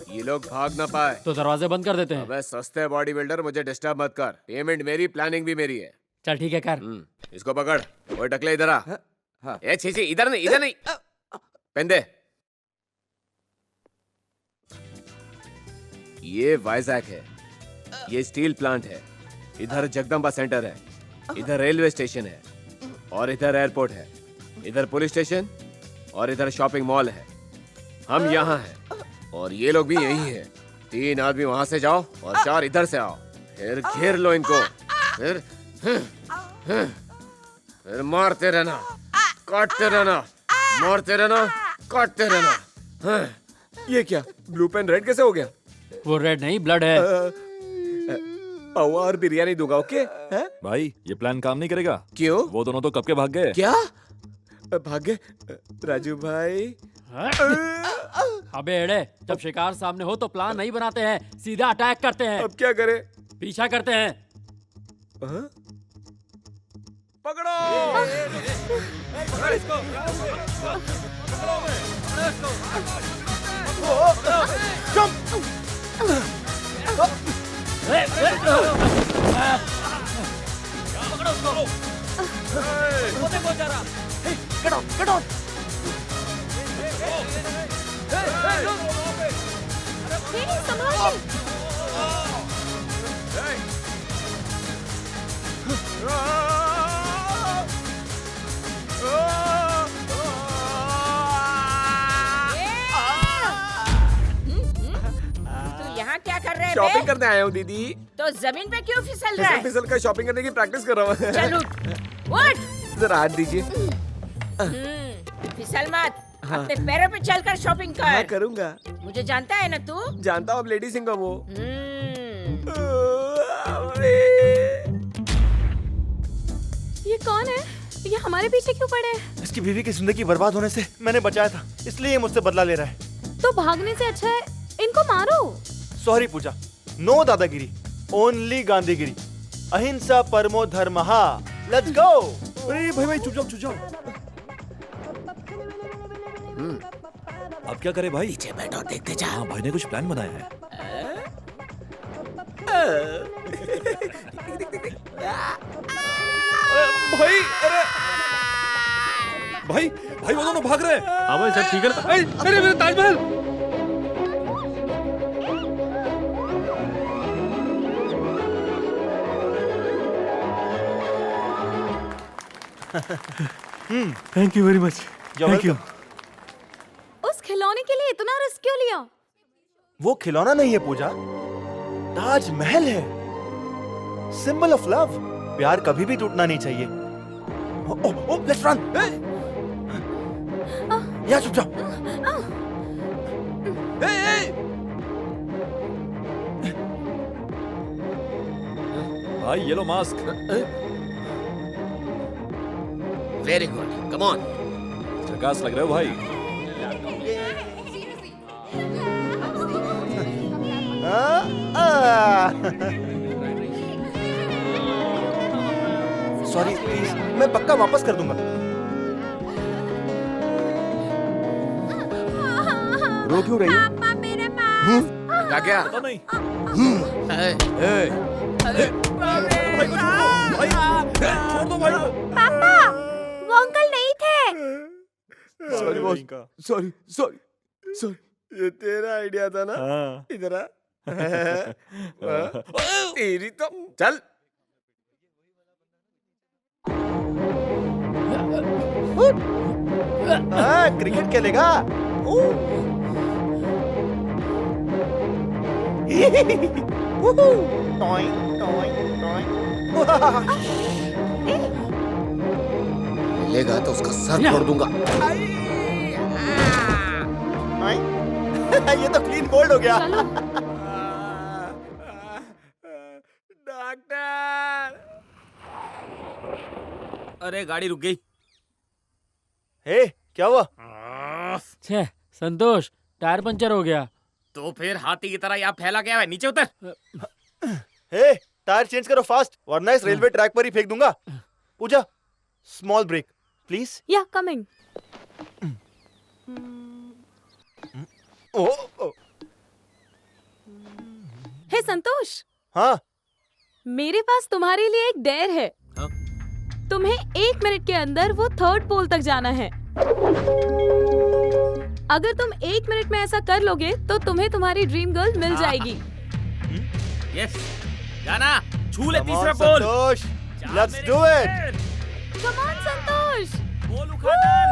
ये लोग भाग ना पाए तो दरवाजे बंद कर देते हैं। अबे सस्ते बॉडी बिल्डर, मुझे डिस्टर्ब मत कर। पेमेंट मेरी, प्लानिंग भी मेरी है। चल ठीक है कर। इसको पकड़। ओए टकले इधर आ। हाँ। ए छी, इधर नहीं, इधर नहीं। पेन दे। ये वाइजैक है, ये स्टील प्लांट है, इधर जगदम्बा सेंटर है, इधर रेलवे स्टेशन है, और इधर एयरपोर्ट है, इधर पुलिस स्टेशन, और इधर शॉपिंग मॉल है। हम यहाँ हैं और ये लोग भी यही हैं। 3 आदमी वहां से जाओ और 4 इधर से आओ। फिर घेर लो इनको। फिर मारते रहना, काटते रहना, मारते रहना, काटते रहना। ये क्या, ब्लू पेन रेड कैसे हो गया? वो रेड नहीं, ब्लड है। और बिरयानी दूंगा, ओके? भाई ये प्लान काम नहीं करेगा। क्यों? वो दोनों तो कब के भाग गए। क्या भाग गए? राजू भाई। अबे एड़े, जब शिकार सामने हो तो प्लान नहीं बनाते हैं, सीधा अटैक करते हैं। अब क्या करें? पीछा करते हैं। पकड़ो। Get on, get on. तू यहाँ क्या कर रहे हैं? शॉपिंग करने आया हूँ दीदी। तो जमीन पे क्यों फिसल रहा है? फिसल कर शॉपिंग करने की प्रैक्टिस कर रहा हूँ। चल उठ। जरा हाथ दीजिए। फिसल मत। हाँ। अपने पैरों पे चलकर शॉपिंग कर। हाँ करूँगा। मुझे जानता है ना तू? जानता हूँ अब लेडी सिंह का वो। ये कौन है? ये हमारे पीछे क्यों पड़े हैं? इसकी बीवी की जिंदगी बर्बाद होने से मैंने बचाया था, इसलिए ये मुझसे बदला ले रहा है। तो भागने से अच्छा है इनको मारो। सॉरी पूजा, नो दादागिरी, ओनली गांधीगिरी, अहिंसा परमो धर्मः। Let's go. अरे भाई चुप जाओ चुप जाओ। अब क्या करे भाई? पीछे बैठो, देखते जा। हाँ भाई ने कुछ प्लान बनाया है। भाई अरे भाई भाई वो दोनों भाग रहे हैं। हाँ भाई सब ठीक है ना? अरे मेरा Taj Mahal. Thank you very much. Thank you. उस खिलौने के लिए इतना रिस्क क्यों लिया? वो खिलौना नहीं है पूजा, ताजमहल है, सिंबल ऑफ लव। प्यार कभी भी टूटना नहीं चाहिए। Let's run. यहाँ छुप जाओ। भाई ये लो mask. Very good, come on. झकास लग रहे हो भाई। सॉरी प्लीज, मैं पक्का वापस कर दूंगा। रो क्यों रही हो? क्या पता नहीं। भाई को छोड़ दो, भाई छोड़ दो भाई को। पापा, वो अंकल नहीं थे। Sorry boss, sorry sorry sorry. ये तेरा आइडिया था ना? इधर आ। तेरी तो चल। क्रिकेट खेलेगा? लेगा तो उसका सर फोड़ दूंगा। ये तो क्लीन बोल्ड हो गया। डॉक्टर। अरे गाड़ी रुक गई। हे क्या हुआ? छे संतोष, टायर पंचर हो गया। तो फिर हाथी की तरह यहाँ फैला गया है, नीचे उतर। हे टायर चेंज करो फास्ट, वरना इस रेलवे ट्रैक पर ही फेंक दूंगा। पूजा, स्मॉल ब्रेक प्लीज। या कमिंग। हे संतोष। हाँ। मेरे पास तुम्हारे लिए एक डेयर है। हाँ? तुम्हें 1 मिनट के अंदर वो 3rd पोल तक जाना है। अगर तुम 1 मिनट में ऐसा कर लोगे तो तुम्हें तुम्हारी ड्रीम गर्ल मिल जाएगी। यस, जाना, छू ले तीसरा pole. Santosh, let's do it. Come on Santosh. Pole उखाड़ डाल।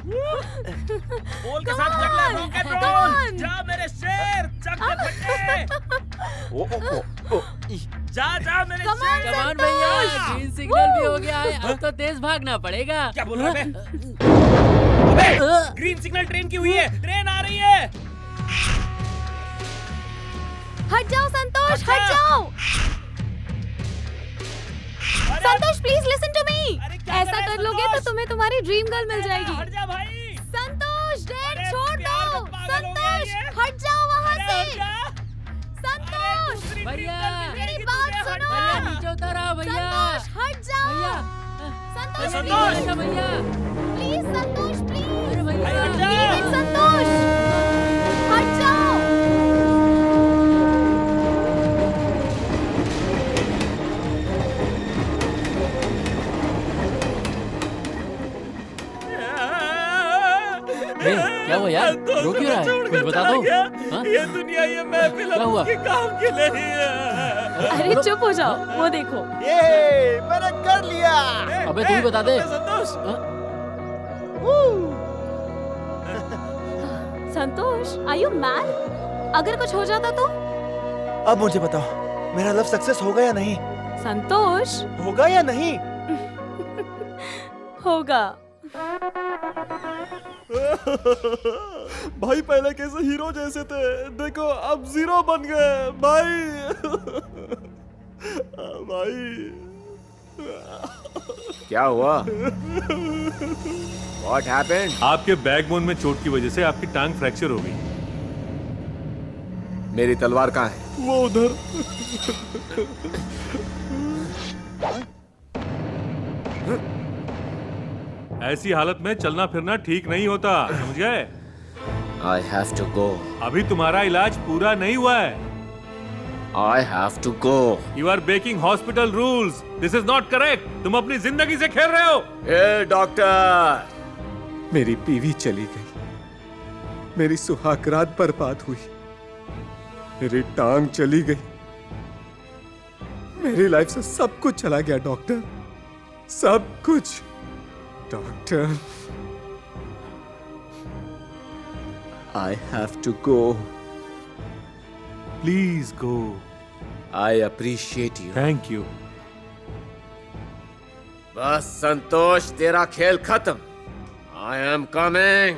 पोल के साथ लग ले, रॉकेट रोल। जा मेरे शेर, चक के फटे। जा जा मेरे शेर। कमान भैया, ग्रीन सिग्नल भी हो गया है, अब तो तेज भागना पड़ेगा। क्या बोल रहा है? अबे, ग्रीन सिग्नल ट्रेन की हुई है, ट्रेन आ रही है। हट जाओ संतोष, हट जाओ। संतोष प्लीज लिसन टू मी। ऐसा कर लोगे तो तुम्हें तुम्हारी ड्रीम गर्ल मिल जाएगी। हट जा भाई। संतोष डेट छोड़ दो। संतोष हट जाओ वहाँ से। संतोष भैया, मेरी बात सुनो। भैया नीचे उतर आओ भैया। संतोष हट जाओ। भैया, संतोष संतोष भैया, प्लीज संतोष प्लीज। अरे भैया, हट जा। संतोष हट जाओ। क्या हुआ यार? रो क्यों रहा है? कुछ बता दो। हाँ? ये दुनिया ये महफिल क्या हुआ? उसके काम की नहीं है। अरे चुप हो जाओ, वो देखो। ये मैंने कर लिया। अबे तू ही बता दे। संतोष, संतोष, आर यू मैड? अगर कुछ हो जाता तो? अब मुझे बताओ, मेरा लव सक्सेस होगा या नहीं? संतोष, होगा या नहीं? होगा। भाई पहले कैसे हीरो जैसे थे, देखो अब जीरो बन गए भाई। भाई क्या हुआ? What happened? आपके बैकबोन में चोट की वजह से आपकी टांग फ्रैक्चर हो गई। मेरी तलवार कहाँ है? वो उधर। ऐसी हालत में चलना फिरना ठीक नहीं होता, समझ गए? I have to go. अभी तुम्हारा इलाज पूरा नहीं हुआ है। I have to go. You are breaking hospital rules. This is not correct. तुम अपनी जिंदगी से खेल रहे हो। ए डॉक्टर! मेरी बीवी चली गई, मेरी सुहागरात बर्बाद हुई, मेरी टांग चली गई, मेरी लाइफ से सब कुछ चला गया डॉक्टर, सब कुछ। Doctor, I have to go. Please go. I appreciate you. Thank you. बस संतोष, तेरा खेल खत्म। I am coming.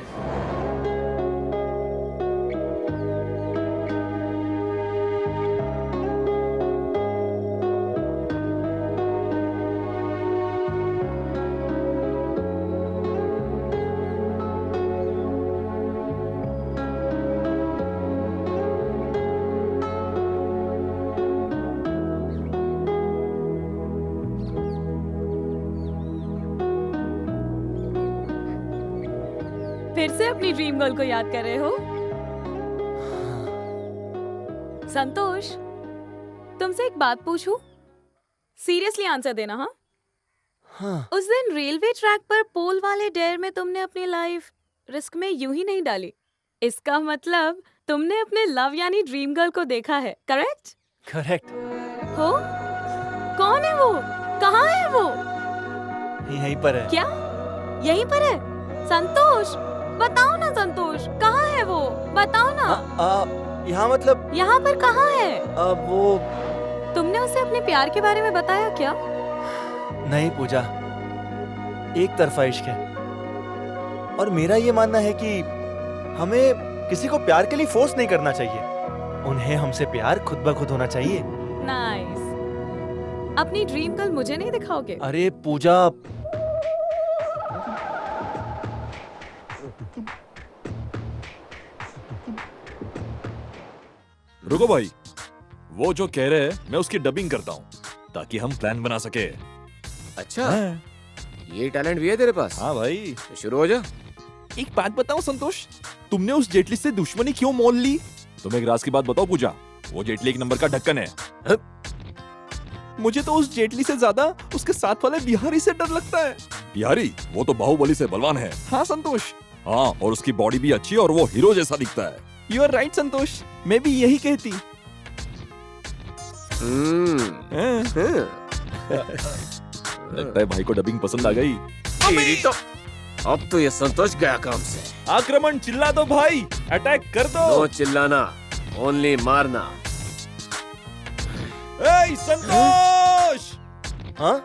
फिर से अपनी ड्रीम गर्ल को याद कर रहे हो? संतोष, तुमसे एक बात पूछूं? सीरियसली आंसर देना। हाँ? हाँ। उस दिन रेलवे ट्रैक पर पोल वाले डेयर में तुमने अपनी लाइफ रिस्क में यूं ही नहीं डाली। इसका मतलब तुमने अपने लव यानी ड्रीम गर्ल को देखा है, करेक्ट? करेक्ट। हो? कौन है वो? कहाँ है वो? यहीं पर है। क्या? यहीं पर है? संतोष, बताओ ना संतोष, कहाँ है वो? बताओ ना। यहाँ मतलब? यहाँ पर कहाँ है? वो तुमने उसे अपने प्यार के बारे में बताया क्या? नहीं पूजा, एक तरफा इश्क है और मेरा ये मानना है कि हमें किसी को प्यार के लिए फोर्स नहीं करना चाहिए, उन्हें हमसे प्यार खुद ब खुद होना चाहिए। नाइस। अपनी ड्रीम गर्ल मुझे नहीं दिखाओगे? अरे पूजा, रुको भाई, वो जो कह रहे हैं मैं उसकी डबिंग करता हूँ ताकि हम प्लान बना सके। अच्छा, ये टैलेंट भी है तेरे पास? हाँ भाई। तो शुरू हो जा। एक बात बताओ संतोष, तुमने उस जेटली से दुश्मनी क्यों मोल ली? तुम एक राज की बात बताओ पूजा, वो जेटली एक नंबर का ढक्कन है। मुझे तो उस जेटली से ज्यादा उसके साथ वाले बिहारी से डर लगता है। बिहारी? वो तो बाहुबली से बलवान है। हाँ संतोष। हाँ, और उसकी बॉडी भी अच्छी और वो हीरो जैसा दिखता है। यू आर राइट संतोष, मैं भी यही कहती। लगता है भाई को डबिंग पसंद आ गई। तो अब तो ये संतोष गया काम से। आक्रमण, चिल्ला दो भाई, अटैक कर दो। नो चिल्लाना, ओनली मारना। ए संतोष! हाँ?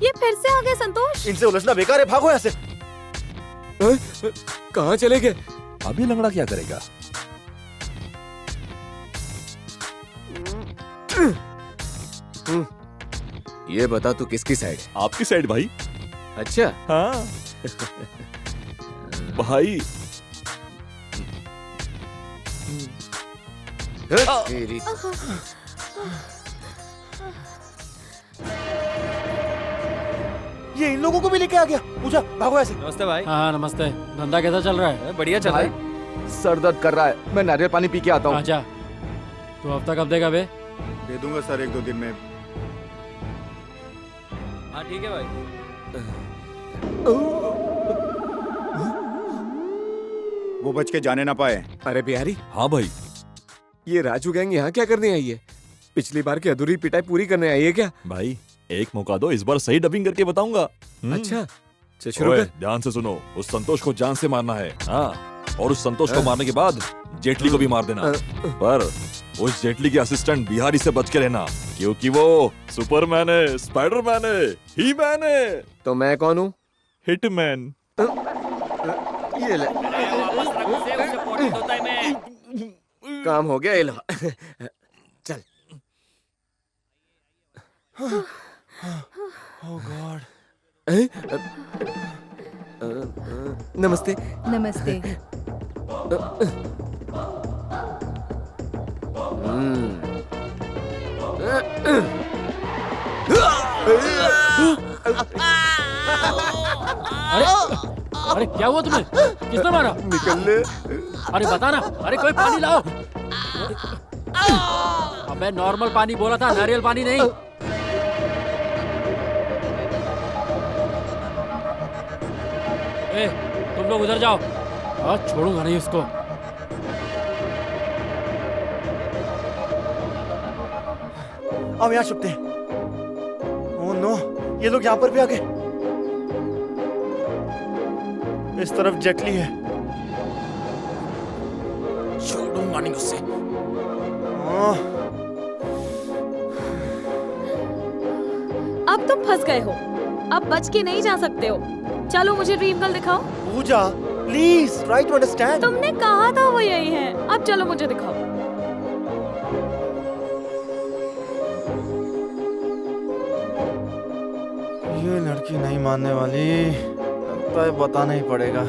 ये फिर से आ गए संतोष? इनसे उलझना बेकार है, भागो यहाँ से। कहाँ चले गए? अभी लंगड़ा क्या करेगा? ये बता तू किसकी साइड है? आपकी साइड भाई। अच्छा। हाँ भाई। तेरी ये इन लोगों को भी लेके आ गया। पूजा, भागो ऐसे। नमस्ते भाई। हाँ नमस्ते। धंधा कैसा चल रहा है? बढ़िया चल रहा है। सर दर्द कर रहा है, मैं नारियल पानी पी के आता हूँ। अच्छा, तो हफ्ता कब देगा बे? दे दूंगा सर, 1-2 दिन में। हाँ ठीक है भाई। वो बच के जाने ना पाए। अरे बिहारी, हाँ भाई, ये राजू गैंग यहाँ क्या करने आई है? पिछली बार की अधूरी पिटाई पूरी करने आई है क्या? भाई एक मौका दो, इस बार सही डबिंग करके बताऊंगा। अच्छा, चल शुरू ओए, कर। ध्यान से सुनो, उस संतोष को जान से मारना है। हाँ, और उस संतोष को मारने के बाद जेटली को भी मार देना। पर उस जेटली के असिस्टेंट बिहारी से बच के रहना, क्योंकि वो सुपरमैन है, स्पाइडरमैन है, ही मैन है। तो मैं कौन हूँ? हिटमैन। ये ले। काम हो गया, ये लो। चल। Oh God. नमस्ते। नमस्ते। अरे क्या हुआ तुम्हें? किसने मारा? निकल ले। अरे बता ना। अरे कोई पानी लाओ। अबे नॉर्मल पानी बोला था, नारियल पानी नहीं। ए, तुम लोग उधर जाओ। आज छोड़ूंगा नहीं उसको। अब यहाँ छुपते हैं। ओह नो, ये लोग यहाँ पर भी आ गए। इस तरफ जेटली है। छोड़ूंगा नहीं उससे। अब तुम फंस गए हो। अब बच के नहीं जा सकते हो। चलो मुझे ड्रीम गर्ल दिखाओ। पूजा, प्लीज ट्राई टू अंडरस्टैंड। तुमने कहा था वो यही है। अब चलो मुझे दिखाओ। ये लड़की नहीं मानने वाली, लगता है बताना ही पड़ेगा।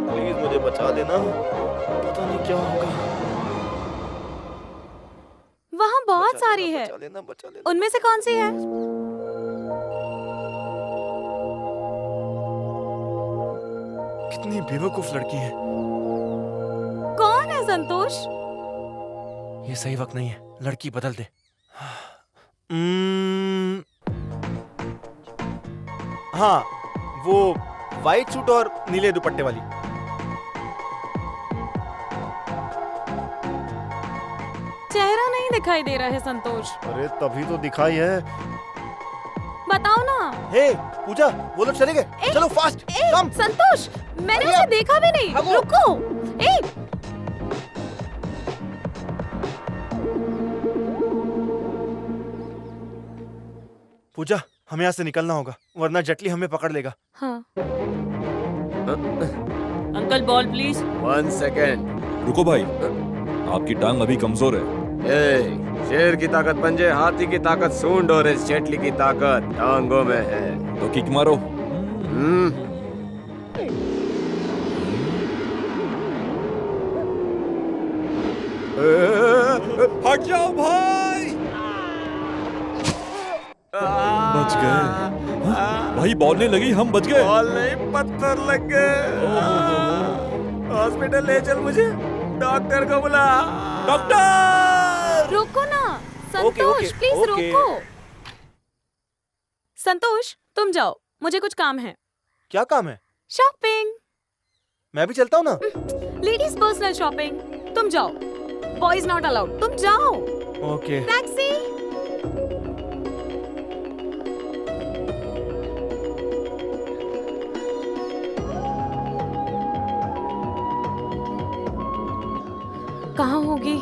प्लीज मुझे बचा लेना, पता नहीं क्या होगा। वहाँ बहुत सारी है। उनमें से कौन सी है? कितनी बेवकूफ लड़की है। कौन है संतोष? ये सही वक्त नहीं है, लड़की बदल दे। हाँ, वो व्हाइट सूट और नीले दुपट्टे वाली। चेहरा नहीं दिखाई दे रहा है संतोष। अरे तभी तो दिखाई है। बताओ ना। हे पूजा, वो लोग चले गए। चलो फास्ट, कम। संतोष, मैंने उसे देखा भी नहीं। रुको। पूजा, हमें यहाँ से निकलना होगा, वरना जेटली हमें पकड़ लेगा। हाँ। Uncle ball please. 1 सेकेंड। रुको भाई, आपकी टांग अभी कमजोर है। शेर की ताकत पंजे, हाथी की ताकत सूंड और इस जेटली की ताकत टांगों में है। तो किक मारो। हट जाओ भाई। बच गए। भाई बॉल नहीं लगी, हम बच गए। बॉल नहीं, पत्थर लग गए। हॉस्पिटल ले चल मुझे, डॉक्टर को बुला। डॉक्टर! रुको ना संतोष, प्लीज रुको। संतोष, तुम जाओ, मुझे कुछ काम है। क्या काम है? शॉपिंग। मैं भी चलता हूँ ना। Ladies personal shopping. तुम जाओ, बॉयज नॉट अलाउड। तुम जाओ। ओके। टैक्सी। कहाँ होगी?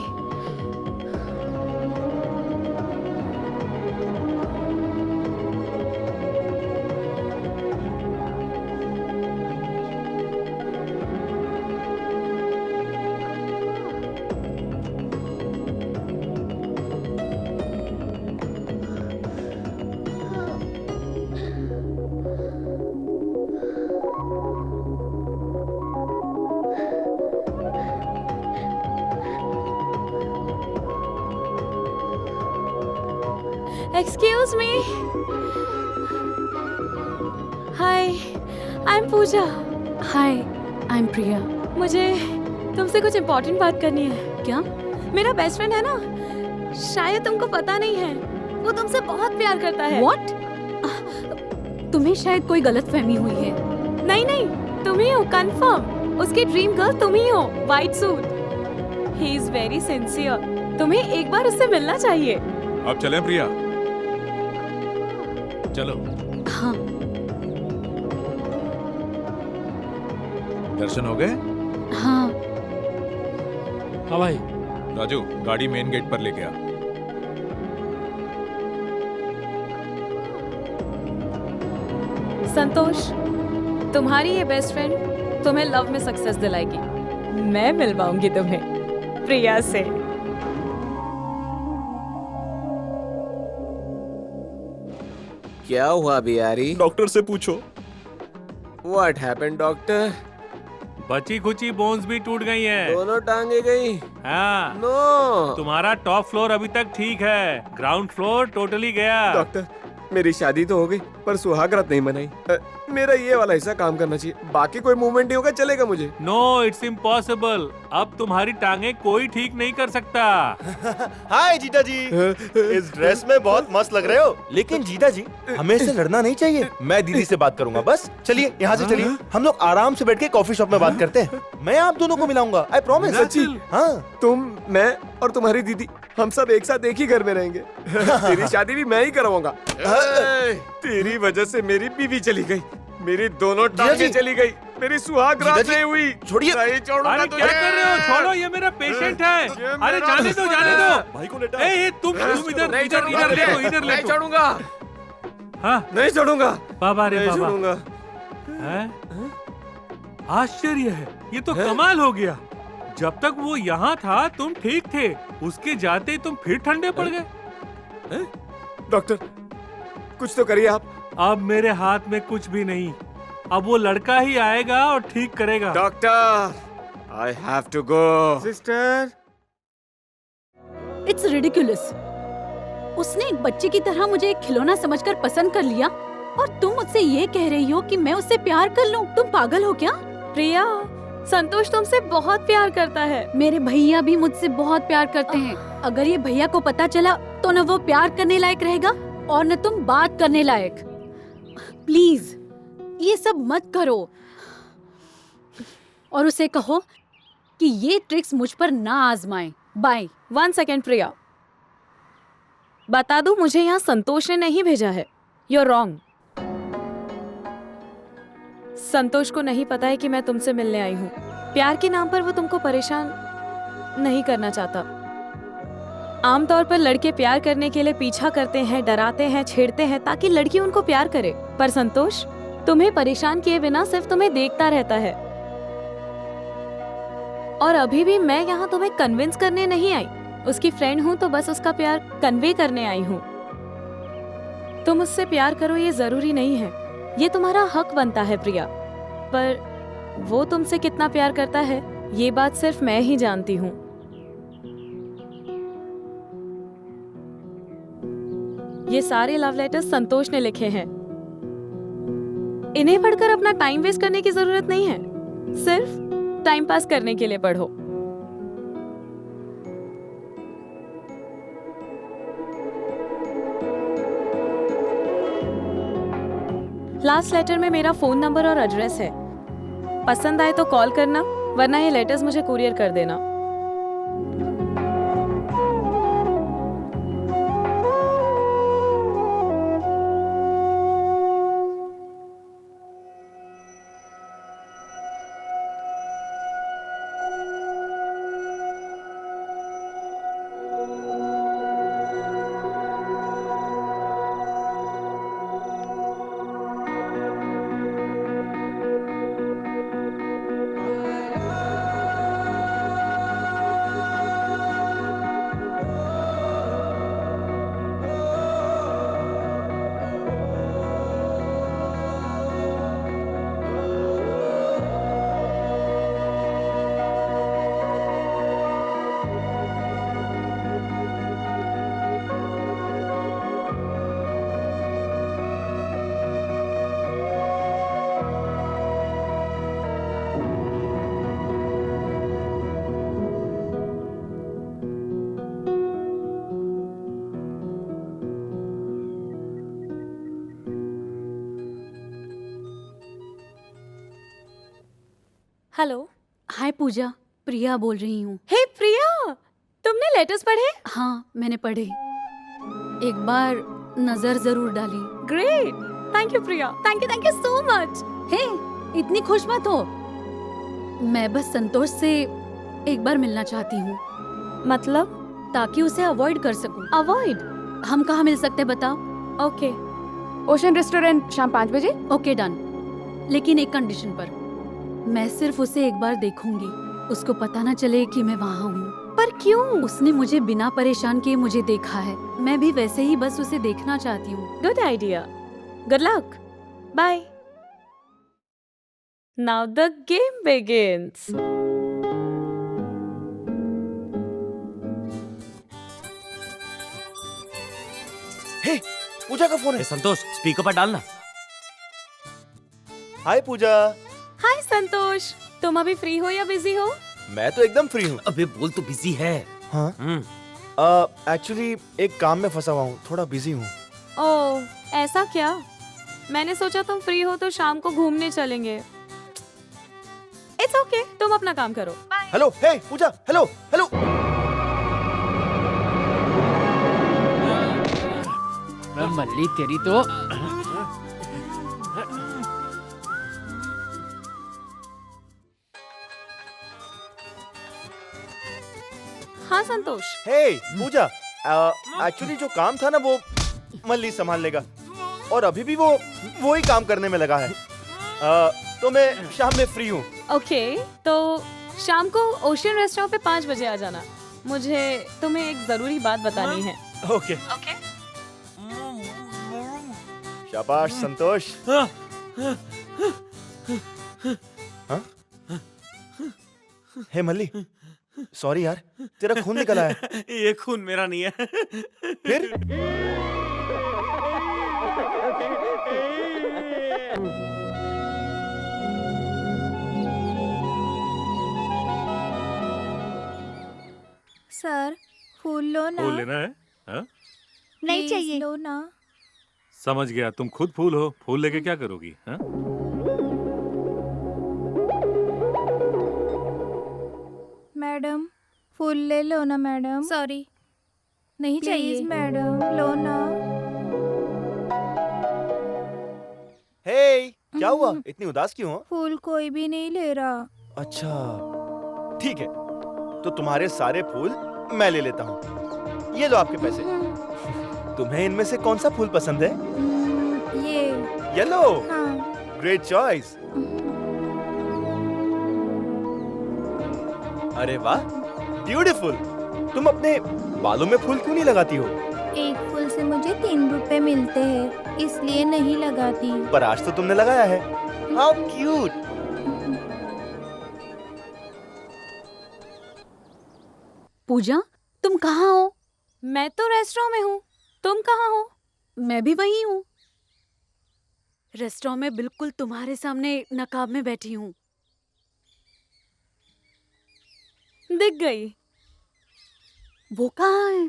Excuse me. Hi, I'm Pooja. Hi, I'm Priya. मुझे तुमसे कुछ इम्पोर्टेंट बात करनी है। क्या? मेरा बेस्ट फ्रेंड है ना, शायद तुमको पता नहीं है, वो तुमसे बहुत प्यार करता है। What? तुम्हें शायद कोई गलतफहमी हुई है। नहीं नहीं, तुम ही हो कंफर्म। उसकी ड्रीम गर्ल तुम ही हो, white suit. He is very sincere. तुम्हें एक बार उससे मिलना चाहिए। अब चलें प्रिया? चलो। हाँ। दर्शन हो गए? हाँ। हाँ भाई। राजू, गाड़ी मेन गेट पर लेके आ। संतोष, तुम्हारी ये बेस्ट फ्रेंड तुम्हें लव में सक्सेस दिलाएगी। मैं मिलवाऊंगी तुम्हें प्रिया से। क्या हुआ बिहारी? डॉक्टर से पूछो। What happened, doctor? बची खुची बोन्स भी टूट गई हैं। दोनों टांगे गई? हाँ। नो। तुम्हारा टॉप फ्लोर अभी तक ठीक है, ग्राउंड फ्लोर टोटली गया। डॉक्टर, मेरी शादी तो हो गई पर सुहागरात नहीं मनाई। मेरा ये वाला हिस्सा काम करना चाहिए, बाकी कोई मूवमेंट नहीं होगा चलेगा मुझे। No, it's impossible. अब तुम्हारी टांगे कोई ठीक नहीं कर सकता। हाय जीजा जी, इस ड्रेस में बहुत मस्त लग रहे हो। लेकिन जीजा जी, हमें इससे लड़ना नहीं चाहिए। मैं दीदी से बात करूंगा बस। चलिए यहाँ से चलिए, हम लोग आराम से बैठ के कॉफी शॉप में बात करते हैं। मैं आप दोनों को मिलाऊंगा, आई प्रॉमिस। हाँ, तुम, मैं और तुम्हारी दीदी, हम सब एक साथ एक ही घर में रहेंगे। तेरी शादी भी मैं ही करवाऊंगा। तेरी वजह से मेरी बीवी चली गई, मेरी दोनों टांगे चली गई, मेरी सुहाग रात नहीं हुई। छोड़िए। नहीं छोड़ूंगा अरे तुझे। क्या कर रहे हो? छोड़ो, ये मेरा पेशेंट है। अरे जाने दो, जाने दो। भाई को लेटा। ए, तुम इधर नहीं इधर छोड़ूंगा इधर तुझे। लेटो, इधर नहीं लेटो। छोड़ूंगा। हाँ, नहीं छोड़ूंगा। बाबा रे नहीं बाबा। छोड़ूंगा। हैं? आश्चर्य है, ये तो कमाल हो गया। जब तक वो यहाँ था तुम ठीक थे, उसके जाते ही तुम फिर ठंडे पड़ गए। डॉक्टर, कुछ तो करिए आप। अब मेरे हाथ में कुछ भी नहीं, अब वो लड़का ही आएगा और ठीक करेगा। Doctor, I have to go. Sister, it's ridiculous. उसने एक बच्चे की तरह मुझे एक खिलौना समझकर पसंद कर लिया और तुम मुझसे ये कह रही हो कि मैं उससे प्यार कर लूं? तुम पागल हो क्या? प्रिया, संतोष तुमसे बहुत प्यार करता है। मेरे भैया भी मुझसे बहुत प्यार करते हैं। अगर ये भैया को पता चला तो न वो प्यार करने लायक रहेगा और न तुम बात करने लायक। प्लीज ये सब मत करो और उसे कहो कि ये ट्रिक्स मुझ पर ना आजमाएं। बाय। 1 सेकेंड प्रिया, बता दूं, मुझे यहाँ संतोष ने नहीं भेजा है। You are wrong. संतोष को नहीं पता है कि मैं तुमसे मिलने आई हूँ। प्यार के नाम पर वो तुमको परेशान नहीं करना चाहता। आमतौर पर लड़के प्यार करने के लिए पीछा करते हैं, डराते हैं, छेड़ते हैं ताकि लड़की उनको प्यार करे। पर संतोष तुम्हें परेशान किए बिना सिर्फ तुम्हें देखता रहता है। और अभी भी मैं यहाँ तुम्हें कन्विंस करने नहीं आई। उसकी फ्रेंड हूँ तो बस उसका प्यार कन्वे करने आई हूँ। तुम उससे प्यार करो ये जरूरी नहीं है, ये तुम्हारा हक बनता है प्रिया। पर वो तुमसे कितना प्यार करता है ये बात सिर्फ मैं ही जानती हूँ। ये सारे लव लेटर्स संतोष ने लिखे हैं। इन्हें पढ़कर अपना टाइम वेस्ट करने की जरूरत नहीं है, सिर्फ टाइम पास करने के लिए पढ़ो। लास्ट लेटर में मेरा फोन नंबर और एड्रेस है। पसंद आए तो कॉल करना, वरना ये लेटर्स मुझे कुरियर कर देना। हेलो। हाय पूजा, प्रिया बोल रही हूँ। हे प्रिया, तुमने लेटर्स पढ़े? हाँ, मैंने पढ़े। एक बार नजर जरूर डाली। Great, thank you Priya, thank you so much. Hey, इतनी खुश मत हो। मैं बस संतोष से एक बार मिलना चाहती हूँ। मतलब? ताकि उसे अवॉइड कर सकूं। अवॉइड? हम कहाँ मिल सकते बताओ? ओके। ओशन रेस्टोरेंट शाम 5 बजे। Okay done. लेकिन एक कंडीशन पर, मैं सिर्फ उसे एक बार देखूंगी। उसको पता ना चले कि मैं वहाँ हूँ। पर क्यों? उसने मुझे बिना परेशान किए मुझे देखा है। मैं भी वैसे ही बस उसे देखना चाहती हूँ। Good idea. Good luck. Bye. Now the game begins. Hey, Pooja का फोन है। संतोष, स्पीकर पर डालना। हाय पूजा। हाय संतोष, तुम अभी फ्री हो या बिजी हो? मैं तो एकदम फ्री हूँ। अबे बोल तो बिजी है। हाँ? एक्चुअली एक काम में फंसा हुआ हूँ, थोड़ा बिजी हूँ। ओह, ऐसा क्या? मैंने सोचा तुम फ्री हो तो शाम को घूमने चलेंगे। इट्स ओके, तुम अपना काम करो। हेलो, हे पूजा, हेलो हेलो। मल्ली तेरी तो। हाँ संतोष। हे पूजा, एक्चुअली जो काम था ना वो मल्ली संभाल लेगा, और अभी भी वो ही काम करने में लगा है। तो मैं शाम में फ्री हूँ। ओके, तो शाम को ओशियन रेस्टोरेंट पे 5 बजे आ जाना। मुझे तुम्हें एक जरूरी बात बतानी है। ओके। शाबाश संतोष। हाँ? हे मल्ली, सॉरी यार, तेरा खून निकला है। ये खून मेरा नहीं है। फिर? सर, फूल लो ना। फूल लेना है? हाँ? नहीं चाहिए। लो ना। समझ गया, तुम खुद फूल हो। फूल लेके क्या करोगी? हाँ? मैडम, फूल ले लो ना मैडम। सॉरी, नहीं चाहिए मैडम, लो ना। हे, क्या हुआ? इतनी उदास क्यों हो? फूल कोई भी नहीं ले रहा। अच्छा, ठीक है, तो तुम्हारे सारे फूल मैं ले लेता हूँ। ये लो आपके पैसे। तुम्हें इनमें से कौन सा फूल पसंद है? ये येलो। हाँ। Great choice. अरे वाह, ब्यूटीफुल। तुम अपने बालों में फूल क्यों नहीं लगाती हो? एक फूल से मुझे 3 रुपए मिलते हैं, इसलिए नहीं लगाती। पर आज तो तुमने लगाया है। How cute. पूजा, तुम कहाँ हो? मैं तो रेस्टोरेंट में हूँ। तुम कहाँ हो? मैं भी वही हूँ। रेस्टोरेंट में बिल्कुल तुम्हारे सामने नकाब में बैठी हूँ। दिख गई। वो कहाँ है?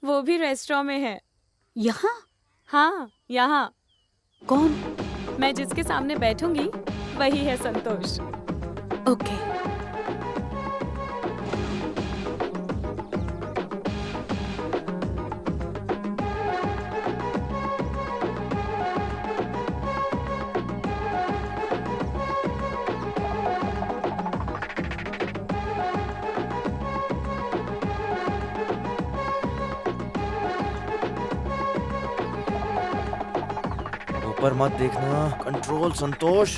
वो भी रेस्टोरेंट में है। यहाँ? हाँ, यहाँ। कौन? मैं जिसके सामने बैठूंगी वही है संतोष। ओके। ऊपर मत देखना, कंट्रोल संतोष।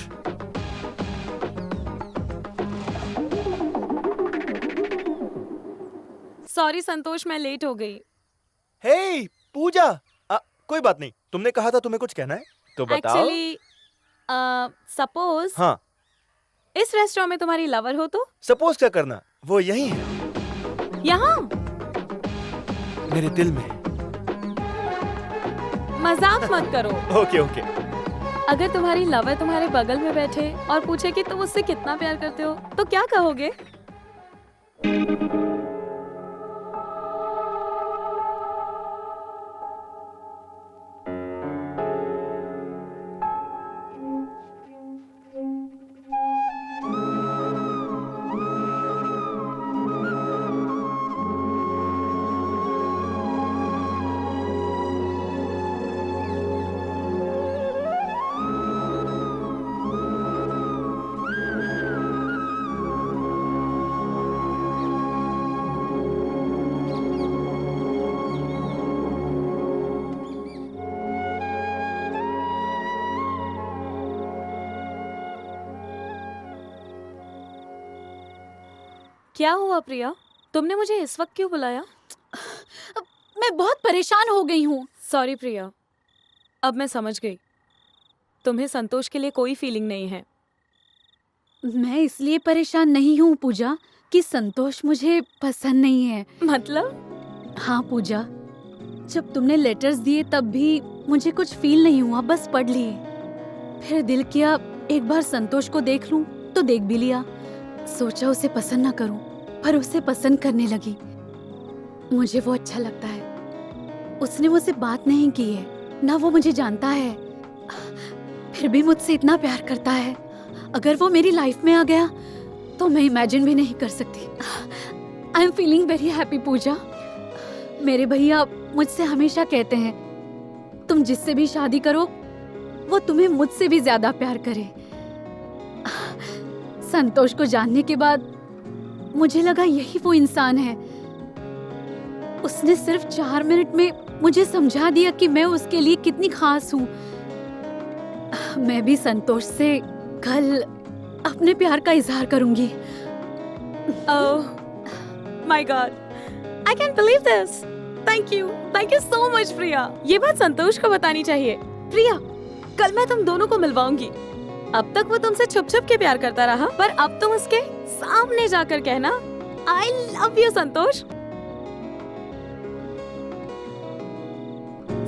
सॉरी संतोष, मैं लेट हो गई। हे पूजा, कोई बात नहीं। तुमने कहा था तुम्हें कुछ कहना है, तो बताओ। एक्चुअली सपोज हाँ, इस रेस्टोरेंट में तुम्हारी लवर हो तो? सपोज क्या करना, वो यही है। यहाँ? मेरे दिल में। मजाक मत करो। Okay okay. अगर तुम्हारी लवर तुम्हारे बगल में बैठे और पूछे कि तुम उससे कितना प्यार करते हो तो क्या कहोगे? क्या हुआ प्रिया? तुमने मुझे इस वक्त क्यों बुलाया? मैं बहुत परेशान हो गई हूँ। सॉरी प्रिया, अब मैं समझ गई। तुम्हें संतोष के लिए कोई फीलिंग नहीं है। मैं इसलिए परेशान नहीं हूँ पूजा कि संतोष मुझे पसंद नहीं है। मतलब? हाँ पूजा, जब तुमने लेटर्स दिए तब भी मुझे कुछ फील नहीं हुआ, बस पढ़ लिए। फिर दिल किया एक बार संतोष को देख लूं, तो देख भी लिया। सोचा उसे पसंद ना करूं, पर उसे पसंद करने लगी। मुझे वो अच्छा लगता है। उसने मुझसे बात नहीं की है, ना वो मुझे जानता है, फिर भी मुझसे इतना प्यार करता है। अगर वो मेरी लाइफ में आ गया तो मैं इमेजिन भी नहीं कर सकती। I am feeling very happy Pooja. मेरे भैया मुझसे हमेशा कहते हैं, तुम जिससे भी शादी करो वो तुम्हें मुझसे भी ज्यादा प्यार करे। संतोष को जानने के बाद मुझे लगा यही वो इंसान है। उसने सिर्फ 4 मिनट में मुझे समझा दिया कि मैं उसके लिए कितनी खास हूँ। मैं भी संतोष से कल अपने प्यार का इजहार करूंगी। Oh my god, I can believe this. Thank you so much Priya. ये बात संतोष को बतानी चाहिए। प्रिया, कल मैं तुम दोनों को मिलवाऊंगी। अब तक वो तुमसे छुप छुप के प्यार करता रहा, पर अब तुम उसके सामने जाकर कहना I love you Santosh.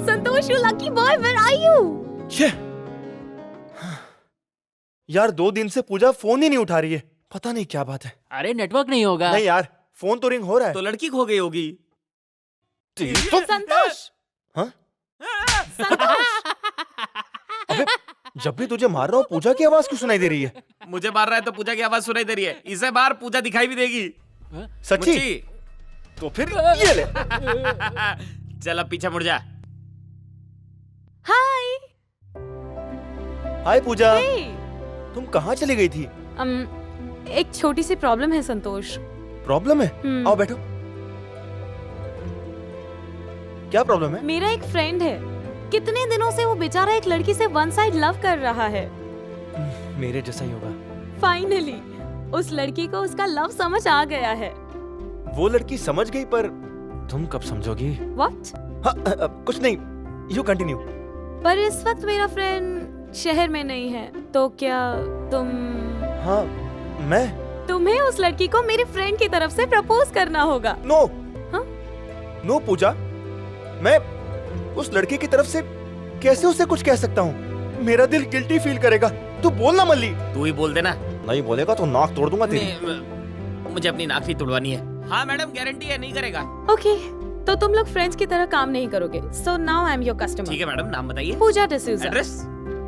Santosh, you lucky boy, where are you? यार 2 दिन से पूजा फोन ही नहीं उठा रही है, पता नहीं क्या बात है। अरे नेटवर्क नहीं होगा। नहीं यार, फोन तो रिंग हो रहा है। तो लड़की खो गई होगी। संतोष! हाँ? संतोष! अबे, जब भी तुझे मार रहा हूँ पूजा की आवाज क्यों सुनाई दे रही है? मुझे मार रहा है तो पूजा की आवाज सुनाई दे रही है। इसे बार पूजा दिखाई भी देगी। सच्ची? तो फिर ये ले। चल अब पीछे मुड़ जा। हाय। हाय पूजा। Hey. तुम कहाँ चली गई थी? एक छोटी सी प्रॉब्लम है संतोष। प्रॉब्लम है? आओ बैठो। क्या प्रॉब्लम है? मेरा एक फ्रेंड है, कितने दिनों से वो बेचारा एक लड़की से वन साइड लव कर रहा है। मेरे जैसा ही होगा। फाइनली उस लड़की को उसका लव समझ आ गया है। वो लड़की समझ गई, पर तुम कब समझोगी? What? हाँ, कुछ नहीं, यू कंटिन्यू। पर इस वक्त मेरा फ्रेंड शहर में नहीं है, तो क्या तुम? हाँ, मैं? तुम्हें उस लड़की को मेरे फ्रेंड की तरफ से प्रपोज करना होगा। नो। हाँ? नो पूजा, मैं उस लड़के की तरफ से कैसे उसे कुछ कह सकता हूँ? मेरा दिल गिल्टी फील करेगा। तू बोल ना मल्ली। तू ही बोल देना। नहीं बोलेगा तो नाक तोड़ दूंगा तेरी। मुझे अपनी नाक भी तोड़वानी है। हाँ मैडम, गारंटी है, नहीं करेगा। ओके, तो तुम लोग फ्रेंड्स की तरह काम नहीं करोगे। So now I am your customer. ठीक है मैडम, नाम बताइए। Pooja D'Souza. Address?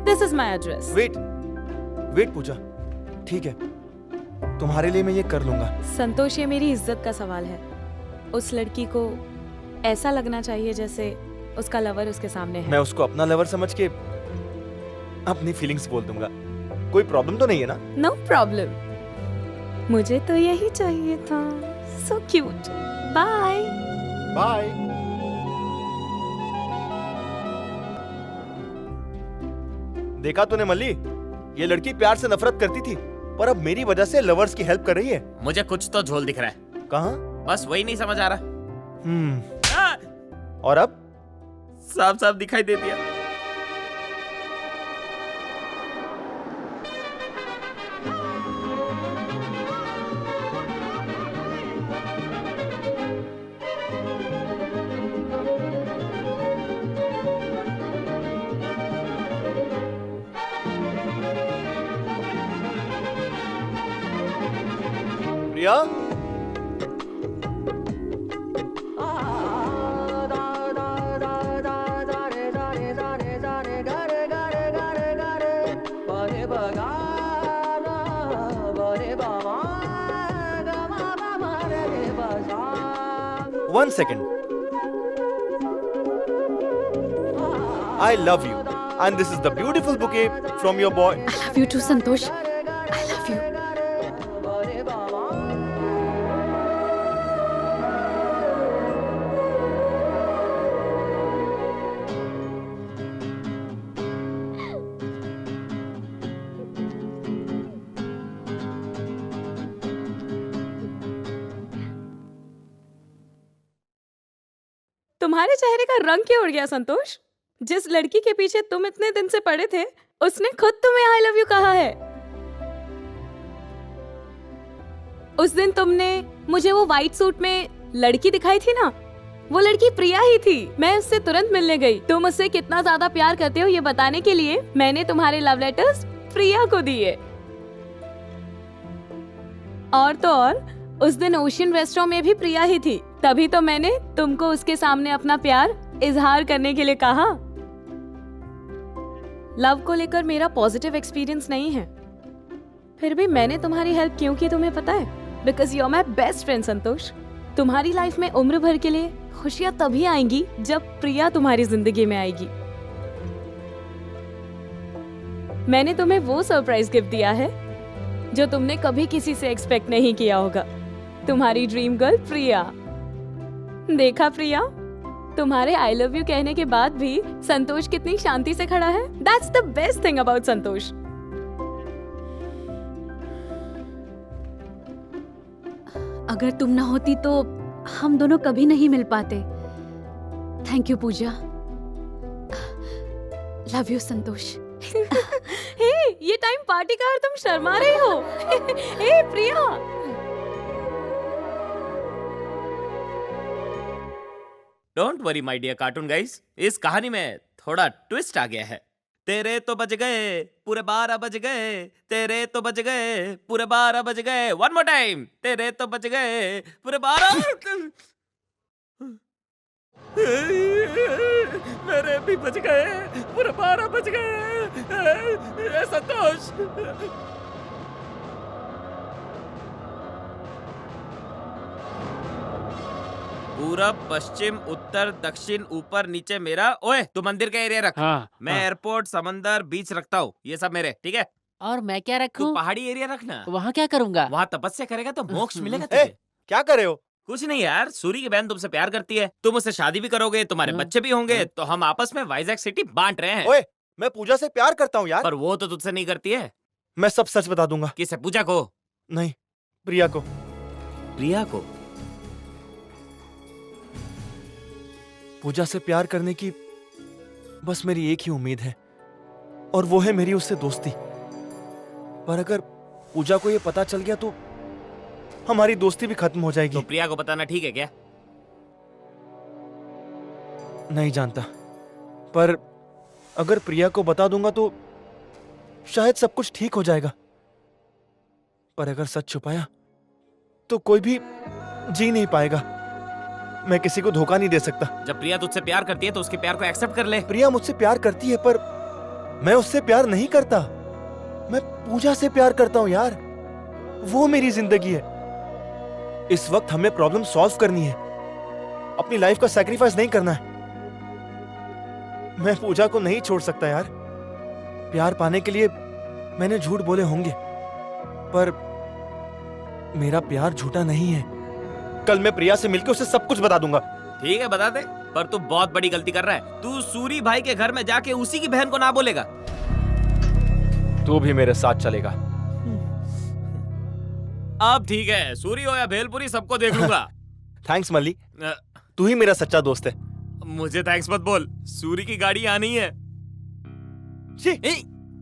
This is my address. Wait Pooja, ठीक है, तुम्हारे लिए मैं ये कर लूंगा। संतोष, ये मेरी इज्जत का सवाल है। उस लड़की को ऐसा लगना चाहिए जैसे उसका लवर उसके सामने है। मैं उसको अपना लवर समझ के अपनी फीलिंग्स बोल दूंगा। कोई प्रॉब्लम तो नहीं है ना? No problem. मुझे तो यही चाहिए था। So cute. Bye bye. देखा तूने मल्ली, ये लड़की प्यार से नफरत करती थी, पर अब मेरी वजह से लवर्स की हेल्प कर रही है। मुझे कुछ तो झोल दिख रहा है। कहाँ? बस वही नहीं समझ आ रहा। और अब? साफ साफ दिखाई दे दिया। प्रिया? One second. I love you, and this is the beautiful bouquet from your boy. I love you too, Santosh. I love you. तुम्हारे चेहरे का रंग क्यों उड़ गया संतोष? जिस लड़की के पीछे तुम इतने दिन से पड़े थे, उसने खुद तुम्हें आई लव यू कहा है। उस दिन तुमने मुझे वो व्हाइट सूट में लड़की दिखाई थी ना, वो लड़की प्रिया ही थी। मैं उससे तुरंत मिलने गई। तुम उससे कितना ज्यादा प्यार करते हो ये बताने के लिए मैंने तुम्हारे लव लेटर्स प्रिया को दिए। और तो और उस दिन ओशियन रेस्टोरेंट में भी प्रिया ही थी। तभी तो मैंने तुमको उसके सामने अपना प्यार इजहार करने के लिए कहा। लव को लेकर मेरा पॉजिटिव एक्सपीरियंस नहीं है, फिर भी मैंने तुम्हारी हेल्प क्यों की तुम्हें पता है? Because you are my best friend Santosh. तुम्हारी लाइफ में उम्र भर के लिए खुशियां तभी आएंगी जब प्रिया तुम्हारी जिंदगी में आएगी। मैंने तुम्हें वो सरप्राइज गिफ्ट दिया है जो तुमने कभी किसी से एक्सपेक्ट नहीं किया होगा। तुम्हारी ड्रीम गर्ल प्रिया। देखा प्रिया, तुम्हारे आई लव यू कहने के बाद भी संतोष कितनी शांति से खड़ा है। That's the best thing about Santosh. अगर तुम ना होती तो हम दोनों कभी नहीं मिल पाते। Thank you Pooja. Love you Santosh. Hey, ये टाइम पार्टी का और तुम शर्मा रही हो। Hey Priya. Don't worry my dear cartoon guys, इस कहानी में थोड़ा ट्विस्ट आ गया है। तेरे तो बज गए पूरे 12 बज गए, तेरे तो बज गए पूरे 12 बज गए। वन मोर टाइम, तेरे तो बज गए पूरे 12। मेरे भी बज गए पूरे 12 बज गए। संतोष, पूरब पश्चिम उत्तर दक्षिण ऊपर नीचे मेरा। ओए तू मंदिर का एरिया रख। हाँ, मैं हाँ। एयरपोर्ट समंदर बीच रखता हूँ, ये सब मेरे, ठीक है? और मैं क्या तू रखूं? पहाड़ी एरिया रखना। वहाँ क्या करूँगा? वहाँ तपस्या करेगा तो मोक्ष मिलेगा ए, तुझे। क्या कर रहे हो? कुछ नहीं यार, सूरी की बहन तुमसे प्यार करती है, तुम उससे शादी भी करोगे, तुम्हारे बच्चे भी होंगे, तो हम आपस में वाइजैक सिटी बांट रहे हैं। ओए, मैं पूजा से प्यार करता हूँ यार। पर वो तो तुझसे नहीं करती है। मैं सब सच बता दूंगा। किसे? पूजा को? नहीं, प्रिया को। प्रिया को? पूजा से प्यार करने की बस मेरी एक ही उम्मीद है, और वो है मेरी उससे दोस्ती। पर अगर पूजा को ये पता चल गया तो हमारी दोस्ती भी खत्म हो जाएगी। तो प्रिया को बताना ठीक है क्या? नहीं जानता, पर अगर प्रिया को बता दूंगा तो शायद सब कुछ ठीक हो जाएगा। पर अगर सच छुपाया तो कोई भी जी नहीं पाएगा। मैं किसी को धोखा नहीं दे सकता। जब प्रिया तुझसे प्यार करती है तो उसके प्यार को एक्सेप्ट कर ले। प्रिया मुझसे प्यार करती है, पर मैं उससे प्यार नहीं करता। मैं पूजा से प्यार करता हूं यार, वो मेरी जिंदगी है। इस वक्त हमें प्रॉब्लम सॉल्व करनी है, अपनी लाइफ का सैक्रिफाइस नहीं करना है। मैं पूजा को नहीं छोड़ सकता यार। प्यार पाने के लिए मैंने झूठ बोले होंगे, पर मेरा प्यार झूठा नहीं है। कल मैं प्रिया से मिलकर उसे सब कुछ बता दूंगा। ठीक है, बता दे, पर तू बहुत बड़ी गलती कर रहा है। तू सूरी भाई के घर में जाके उसी की बहन को ना बोलेगा। तू भी मेरे साथ चलेगा। अब ठीक है, सूरी हो या भेलपुरी सबको देख लूंगा। थैंक्स मल्ली, तू ही मेरा सच्चा दोस्त है। मुझे थैंक्स मत बोल, सूरी की गाड़ी आनी है।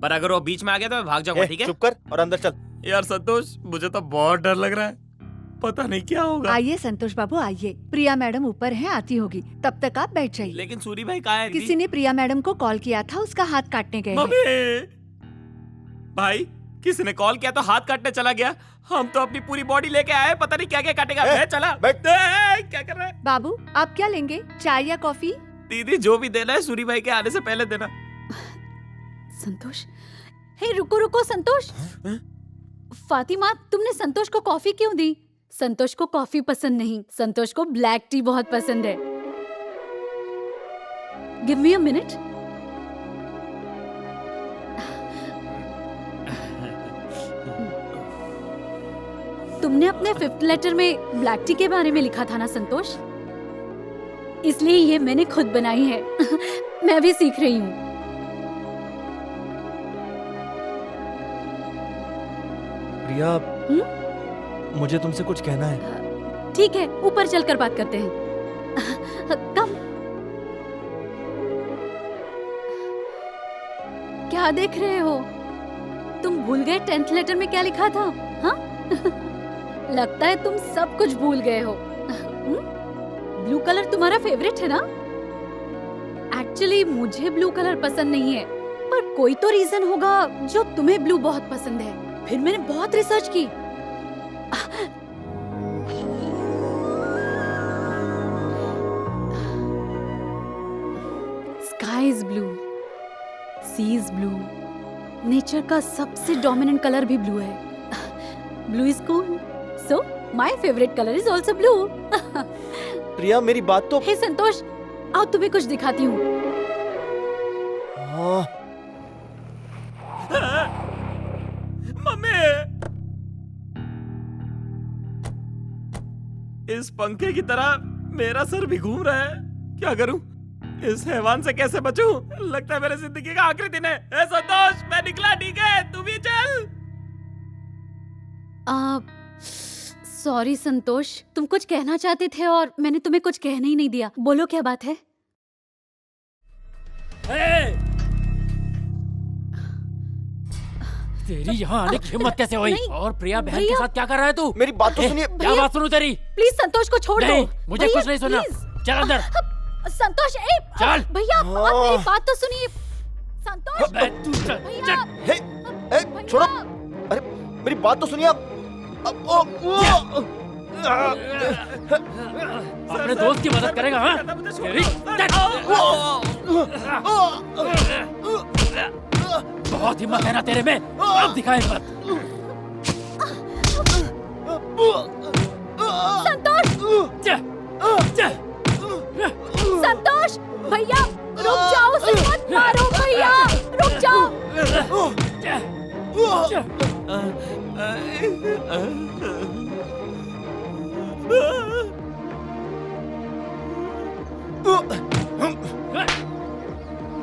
पर अगर वो बीच में आ गया तो मैं भाग जाऊंगा, ठीक है? चुप कर और अंदर चल। यार संतोष, मुझे तो बहुत डर लग रहा है, पता नहीं क्या होगा। आइए संतोष बाबू आइए, प्रिया मैडम ऊपर हैं, आती होगी, तब तक आप बैठ जाइए। लेकिन सूरी भाई कहाँ है? किसी ने प्रिया मैडम को कॉल किया था, उसका हाथ काटने गए हैं। मम्मी! भाई, किसी ने कॉल किया तो हाथ काटने चला गया। हम तो अपनी पूरी बॉडी लेके आए, पता नहीं क्या क्या काटेगा। मैं चला। क्या कर रहा है बाबू? आप क्या लेंगे, चाय या कॉफी? दीदी, जो भी देना है सूरी भाई के आने से पहले देना। संतोष, हे रुको रुको संतोष। फातिमा, तुमने संतोष को कॉफी क्यों दी? संतोष को कॉफी पसंद नहीं, संतोष को ब्लैक टी बहुत पसंद है। Give me a minute. तुमने अपने 5th लेटर में ब्लैक टी के बारे में लिखा था ना संतोष, इसलिए ये मैंने खुद बनाई है। मैं भी सीख रही हूँ। प्रिया, मुझे तुमसे कुछ कहना है। ठीक है, ऊपर चलकर बात करते हैं। कम। क्या देख रहे हो? तुम भूल गए 10th लेटर में क्या लिखा था? हाँ? लगता है तुम सब कुछ भूल गए हो। ब्लू कलर तुम्हारा फेवरेट है ना? एक्चुअली मुझे ब्लू कलर पसंद नहीं है, पर कोई तो रीजन होगा जो तुम्हें ब्लू बहुत पसंद है। फिर मैंने बहुत रिसर्च की। Sky is blue, sea is blue, nature का सबसे डोमिनेंट कलर भी ब्लू है। Blue is cool, so my favourite colour is also blue. Priya मेरी बात तो। हे संतोष, आओ तुम्हें कुछ दिखाती हूँ। मम्मी, इस पंखे की तरह मेरा सर भी घूम रहा है। क्या करूं? इस हैवान से कैसे बचूं? लगता है मेरे जिंदगी का आखिरी दिन है। ए संतोष, मैं निकला, ठीक है? तू भी चल। सॉरी संतोष, तुम कुछ कहना चाहते थे और मैंने तुम्हें कुछ कहने ही नहीं दिया। बोलो क्या बात है? तेरी यहाँ आने की हिम्मत कैसे हुई? नहीं, और प्रिया बहन के भैया। साथ क्या कर रहा है तू? मेरी बात तो सुनिए। क्या बात सुनूं तेरी? प्लीज संतोष को छोड़ दो। नहीं, मुझे भैया, कुछ नहीं सुनना। प्लीज। चल अंदर। संतोष, चल। भैया आप मेरी बात तो सुनिए। संतोष, तू चल। हे, छोड़ो। अरे मेरी बात तो सुनिए आप। अपने दोस्त की मदद करेगा? हाँ? तेरी बहुत हिम्मत है ना तेरे में? अब दिखा हिम्मत। संतोष, संतोष, भैया रुक जाओ, उसे मत मारो भैया, रुक जाओ।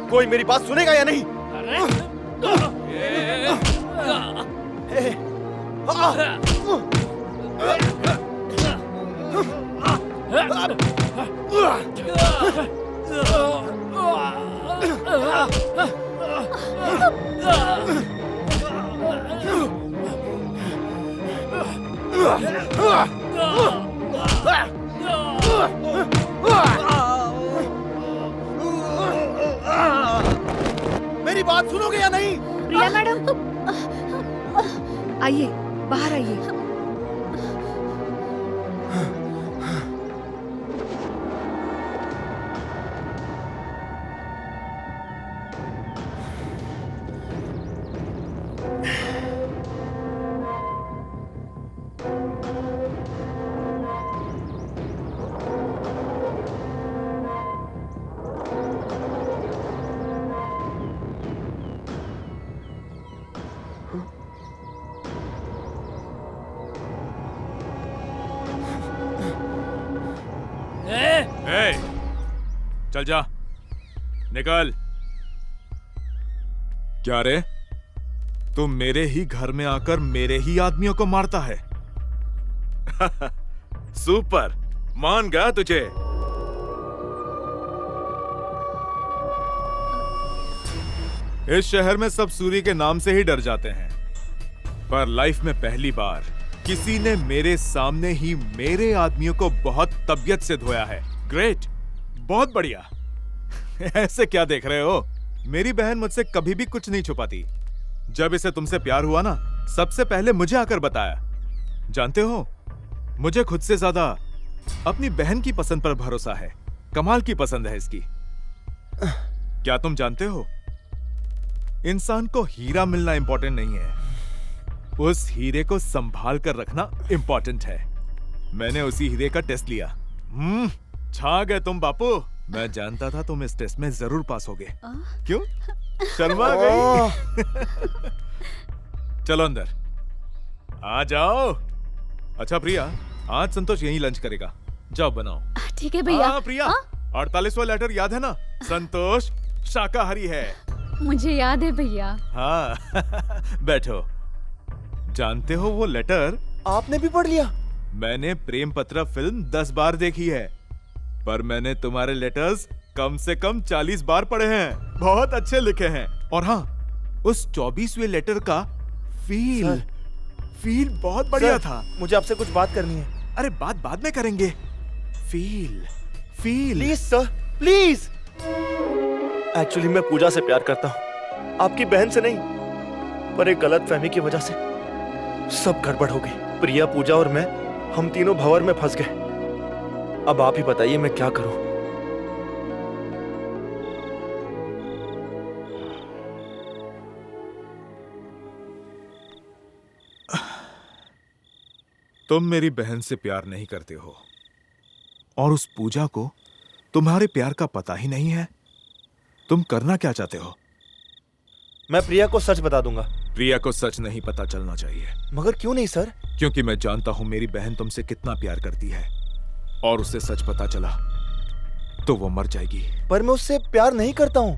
कोई मेरी बात सुनेगा या नहीं? मेरी बात सुनोगे या नहीं? प्रिया मैडम, आइए, बाहर आइए। ए, चल जा, निकल। क्या रे, तू मेरे ही घर में आकर मेरे ही आदमियों को मारता है? सुपर, मान गया तुझे। इस शहर में सब सूर्य के नाम से ही डर जाते हैं, पर लाइफ में पहली बार किसी ने मेरे सामने ही मेरे आदमियों को बहुत तबीयत से धोया है। ग्रेट, बहुत बढ़िया। ऐसे क्या देख रहे हो? मेरी बहन मुझसे कभी भी कुछ नहीं छुपाती। जब इसे तुमसे प्यार हुआ ना, सबसे पहले मुझे आकर बताया। जानते हो, मुझे खुद से ज्यादा अपनी बहन की पसंद पर भरोसा है। कमाल की पसंद है इसकी। क्या तुम जानते हो, इंसान को हीरा मिलना इंपॉर्टेंट नहीं है, उस हीरे को संभाल कर रखना इंपॉर्टेंट है। मैंने उसी हीरे का टेस्ट लिया। छा गए तुम बापू। मैं जानता था तुम इस टेस्ट में जरूर पास होगे। क्यों? शर्मा गई? चलो अंदर आ जाओ। अच्छा प्रिया, आज संतोष यहीं लंच करेगा, जाओ बनाओ। ठीक है भैया। प्रिया, 48वां लेटर याद है ना? संतोष शाकाहारी है। मुझे याद है भैया। हाँ। बैठो। जानते हो वो लेटर आपने भी पढ़ लिया? मैंने प्रेम पत्र फिल्म 10 बार देखी है, पर मैंने तुम्हारे लेटर्स कम से कम 40 बार पढ़े हैं। बहुत अच्छे लिखे हैं। और हाँ, उस 24वें लेटर का फील सर। फील बहुत बढ़िया सर, था। मुझे आपसे कुछ बात करनी है। अरे बात बाद में करेंगे। Feel feel please sir, please. Actually मैं पूजा से प्यार करता हूँ, आपकी बहन से नहीं। पर एक गलत फहमी की वजह से सब गड़बड़ हो गई। प्रिया, पूजा और मैं, हम तीनों भंवर में फंस गए। अब आप ही बताइए मैं क्या करूं। तुम मेरी बहन से प्यार नहीं करते हो और उस पूजा को तुम्हारे प्यार का पता ही नहीं है। तुम करना क्या चाहते हो? मैं प्रिया को सच बता दूंगा। प्रिया को सच नहीं पता चलना चाहिए। मगर क्यों नहीं सर? क्योंकि मैं जानता हूं मेरी बहन तुमसे कितना प्यार करती है और उसे सच पता चला तो वो मर जाएगी। पर मैं उससे प्यार नहीं करता हूं।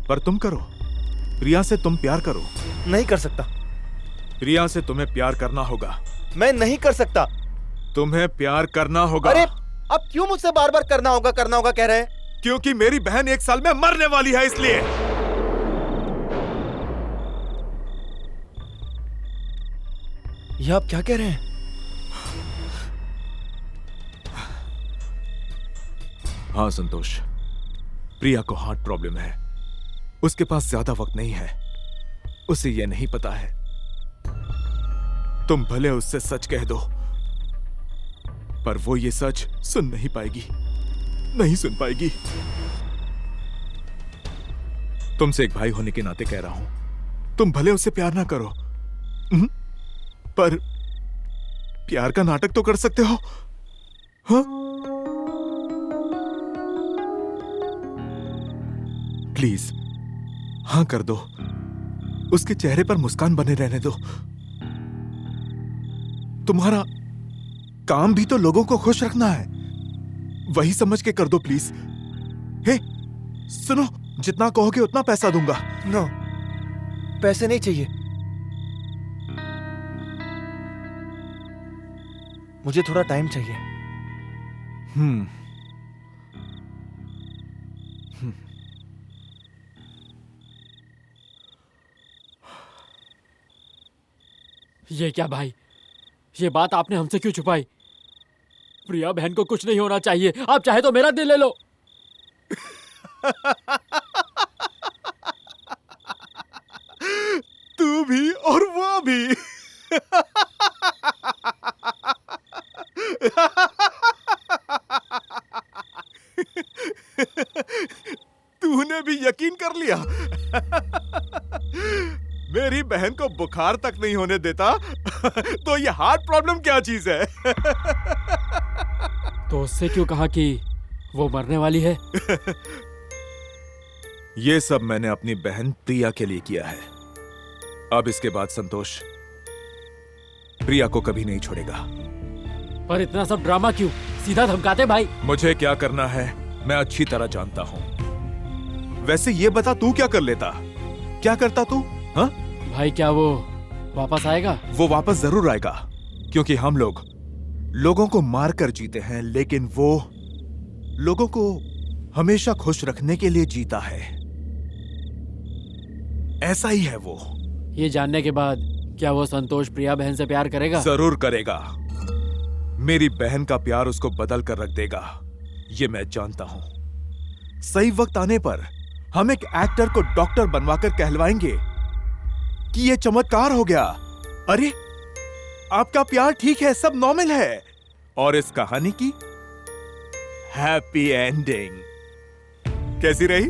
पर तुम करो। प्रिया से तुम प्यार करो। नहीं कर सकता। प्रिया से तुम्हें प्यार करना होगा। मैं नहीं कर सकता। तुम्हें प्यार करना होगा। अरे अब क्यों मुझसे बार बार करना होगा कह रहे हैं? क्योंकि मेरी बहन 1 साल में मरने वाली है, इसलिए। ये आप क्या कह रहे हैं? हाँ संतोष, प्रिया को हार्ट प्रॉब्लम है। उसके पास ज्यादा वक्त नहीं है। उसे यह नहीं पता है। तुम भले उससे सच कह दो पर वो ये सच सुन नहीं पाएगी, नहीं सुन पाएगी। तुमसे एक भाई होने के नाते कह रहा हूं, तुम भले उससे प्यार ना करो पर प्यार का नाटक तो कर सकते हो। हाँ? प्लीज हाँ कर दो। उसके चेहरे पर मुस्कान बने रहने दो। तुम्हारा काम भी तो लोगों को खुश रखना है। वही समझ के कर दो प्लीज। हे सुनो, जितना कहोगे उतना पैसा दूंगा। नो, पैसे नहीं चाहिए। मुझे थोड़ा टाइम चाहिए। ये क्या भाई, ये बात आपने हमसे क्यों छुपाई? प्रिया बहन को कुछ नहीं होना चाहिए। आप चाहे तो मेरा दिल ले लो। तू भी और वो भी। तूने भी यकीन कर लिया। मेरी बहन को बुखार तक नहीं होने देता तो ये हार्ट प्रॉब्लम क्या चीज है? तो उससे क्यों कहा कि वो मरने वाली है? ये सब मैंने अपनी बहन प्रिया के लिए किया है। अब इसके बाद संतोष प्रिया को कभी नहीं छोड़ेगा। पर इतना सब ड्रामा क्यों? सीधा धमकाते भाई। मुझे क्या करना है मैं अच्छी तरह जानता हूं। वैसे ये बता तू क्या कर लेता? क्या करता तू? हाँ भाई, क्या वो वापस आएगा? वो वापस जरूर आएगा, क्योंकि हम लोग लोगों को मारकर जीते हैं, लेकिन वो लोगों को हमेशा खुश रखने के लिए जीता है। ऐसा ही है वो। ये जानने के बाद क्या वो संतोष प्रिया बहन से प्यार करेगा? जरूर करेगा। मेरी बहन का प्यार उसको बदल कर रख देगा, ये मैं जानता हूं। सही वक्त आने पर हम एक एक्टर को डॉक्टर बनवाकर कहलवाएंगे कि ये चमत्कार हो गया। अरे आपका प्यार ठीक है, सब नॉर्मल है, और इस कहानी की हैप्पी एंडिंग कैसी रही?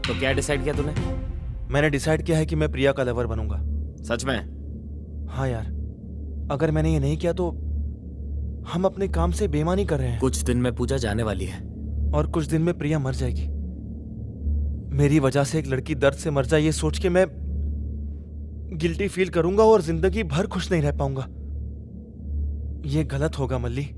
तो क्या डिसाइड किया तूने? मैंने डिसाइड किया है कि मैं प्रिया का लवर बनूंगा। सच में? हाँ यार, अगर मैंने ये नहीं किया तो हम अपने काम से बेईमानी कर रहे हैं। कुछ दिन में पूजा जाने वाली है और कुछ दिन में प्रिया मर जाएगी। मेरी वजह से एक लड़की दर्द से मर जाए, ये सोच के मैं गिल्टी फील करूंगा और जिंदगी भर खुश नहीं रह पाऊंगा। ये गलत होगा मल्ली।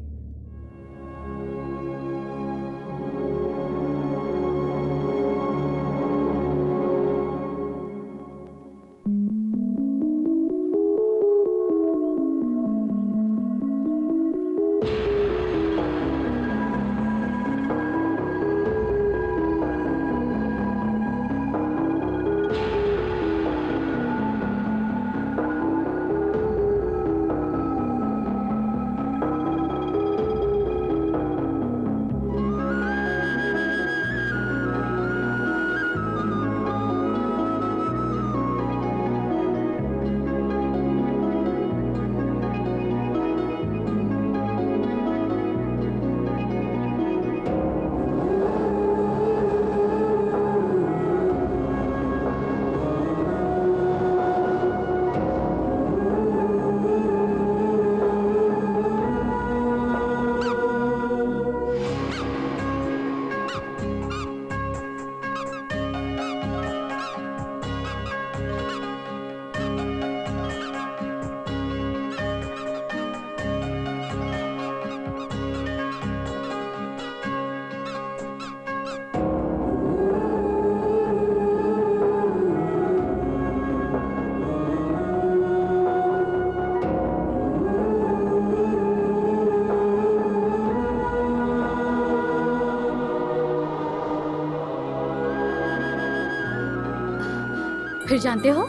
फिर जानते हो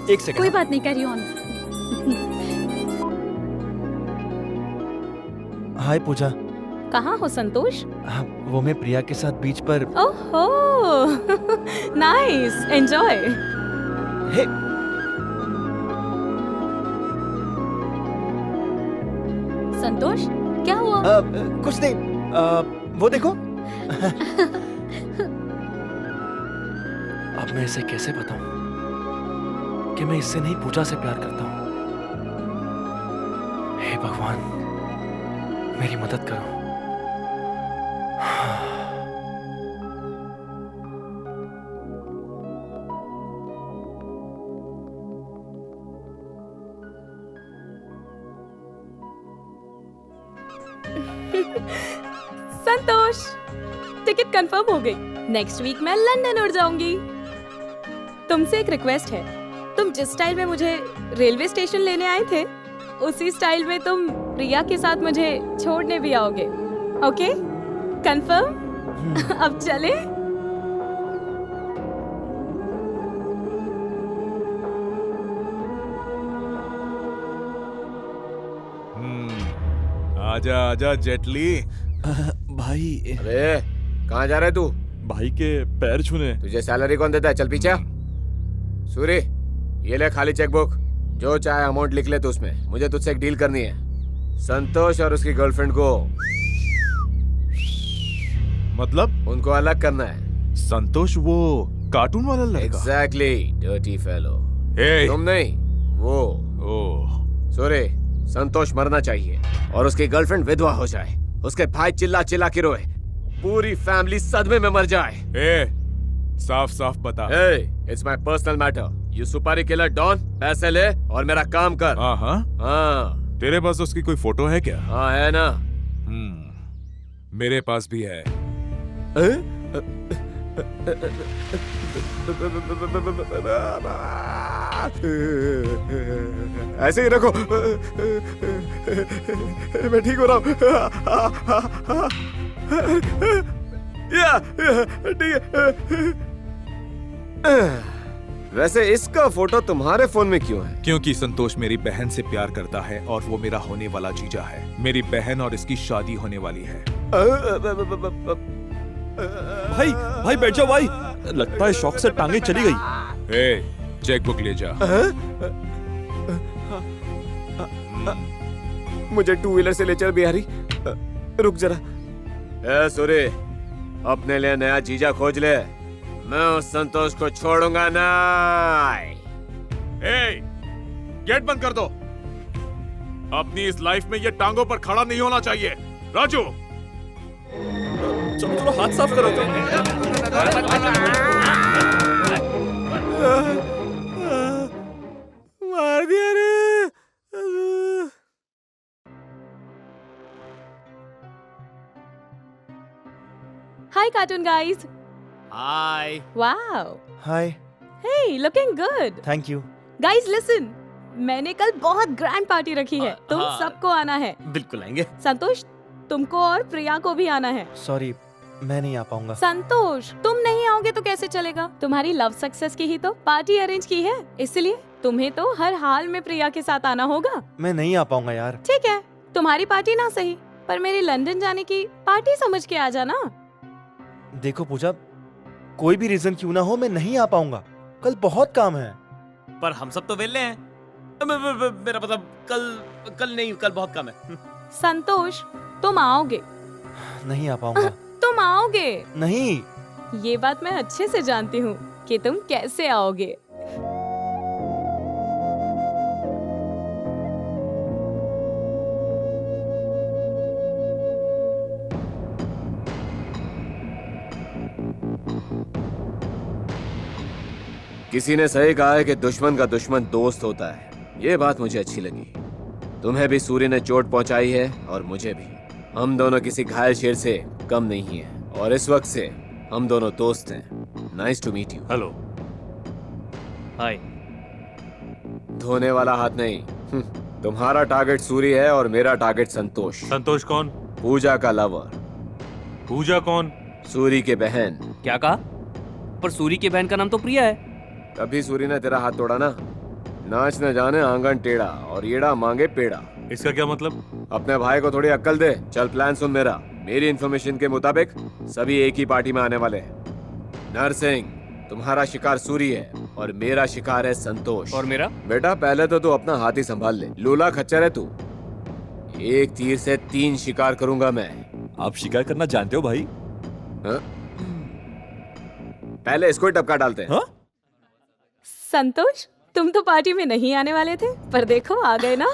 एक सेकंड। कोई बात नहीं, कैरी ऑन। हाय पूजा। कहाँ हो संतोष? वो मैं प्रिया के साथ बीच पर। ओहो नाइस, एंजॉय। हे संतोष क्या हुआ? कुछ नहीं, वो देखो। अब मैं इसे कैसे बताऊं कि मैं इससे नहीं पूजा से प्यार करता हूं। हे भगवान, मेरी मदद करो। संतोष, टिकट कंफर्म हो गई। नेक्स्ट वीक मैं लंदन उड़ जाऊंगी। तुमसे एक रिक्वेस्ट है, तुम जिस स्टाइल में मुझे रेलवे स्टेशन लेने आए थे, उसी स्टाइल में तुम प्रिया के साथ मुझे छोड़ने भी आओगे। Okay, confirm? अब चले? आजा आजा जेटली। भाई। अरे कहाँ जा रहे तू? भाई के पैर छूने। तुझे सैलरी कौन देता है? चल पीछे। सूरी, ये ले खाली चेकबुक, जो चाहे अमाउंट लिख ले तू उसमें। मुझे तुझसे एक डील करनी है। संतोष और उसकी गर्लफ्रेंड को मतलब उनको अलग करना है। संतोष वो कार्टून वाला लड़का? Exactly, dirty fellow. Hey! तुम नहीं, वो। ओह। सूरी, संतोष मरना चाहिए और उसकी गर्लफ्रेंड विधवा हो जाए, उसके भाई चिल्ला चिल्ला के रोए, पूरी फैमिली सदमे में मर जाए। साफ साफ बता। It's my personal matter. You सुपारी किलर डॉन, पैसे ले और मेरा काम कर। हाँ। तेरे पास उसकी कोई फोटो है क्या? हाँ है ना। मेरे पास भी है। ऐसे ही रखो, मैं ठीक हो रहा हूँ। ठीक है। वैसे इसका फोटो तुम्हारे फोन में क्यों है? क्योंकि संतोष मेरी बहन से प्यार करता है और वो मेरा होने वाला जीजा है। मेरी बहन और इसकी शादी होने वाली है। भाई भाई बैठ जाओ भाई, लगता है शौक से टांगे चली गई। चेकबुक ले जा। मुझे टू व्हीलर से ले चल बिहारी। रुक जरा। सूरी, अपने लिए नया जीजा खोज ले। मैं उस संतोष को छोड़ूंगा ना। गेट बंद कर दो। अपनी इस लाइफ में ये टांगों पर खड़ा नहीं होना चाहिए। राजू, चलो चलो हाथ साफ करो। मार दिया रे। Hi cartoon guys. Hi. Wow. Hi. Hey, looking good. Thank you. Guys listen, मैंने कल बहुत ग्रैंड पार्टी रखी है। तुम हाँ। सबको आना है। बिल्कुल आएंगे। संतोष, तुमको और प्रिया को भी आना है। सॉरी, मैं नहीं आ पाऊंगा। संतोष, तुम नहीं आओगे तो कैसे चलेगा? तुम्हारी लव सक्सेस की ही तो पार्टी अरेंज की है, इसलिए तुम्हें तो हर हाल में प्रिया के साथ आना होगा। मैं नहीं आ पाऊंगा यार। ठीक है, तुम्हारी पार्टी ना सही, पर मेरी लंदन जाने की पार्टी समझ के आ जाना। देखो पूजा, कोई भी रीजन क्यों ना हो, मैं नहीं आ पाऊंगा। कल बहुत काम है। पर हम सब तो वेले हैं। मेरा मतलब कल नहीं, कल बहुत काम है। संतोष, तुम आओगे? नहीं आ पाऊंगा। तुम आओगे? नहीं। ये बात मैं अच्छे से जानती हूँ कि तुम कैसे आओगे। किसी ने सही कहा है कि दुश्मन का दुश्मन दोस्त होता है। ये बात मुझे अच्छी लगी। तुम्हें भी सूर्य ने चोट पहुंचाई है और मुझे भी। हम दोनों किसी घायल शेर से कम नहीं हैं और इस वक्त से हम दोनों दोस्त हैं। Nice to meet you. Hello. Hi. धोने वाला हाथ नहीं। तुम्हारा टारगेट सूर्य है और मेरा टारगेट संतोष। संतोष कौन? पूजा का लवर। पूजा कौन? सूर्य के बहन। क्या कहा? पर सूरी की बहन का नाम तो प्रिया है। तभी सूरी ने तेरा हाथ तोड़ा ना। नाच न जाने आंगन टेढ़ा और येड़ा मांगे पेड़ा। इसका क्या मतलब? अपने भाई को थोड़ी अक्ल दे। चल प्लान सुन मेरा। मेरी इन्फॉर्मेशन के मुताबिक सभी एक ही पार्टी में आने वाले हैं। नरसिंह, तुम्हारा शिकार सूरी है और मेरा शिकार है संतोष। और मेरा? बेटा पहले तो तू अपना हाथी संभाल ले। लूला खच्चर है तू। एक तीर से 3 शिकार करूंगा मैं। आप शिकार करना जानते हो भाई? हाँ? पहले इसको ही टपका डालते हैं। संतोष, तुम तो पार्टी में नहीं आने वाले थे, पर देखो आ गए ना।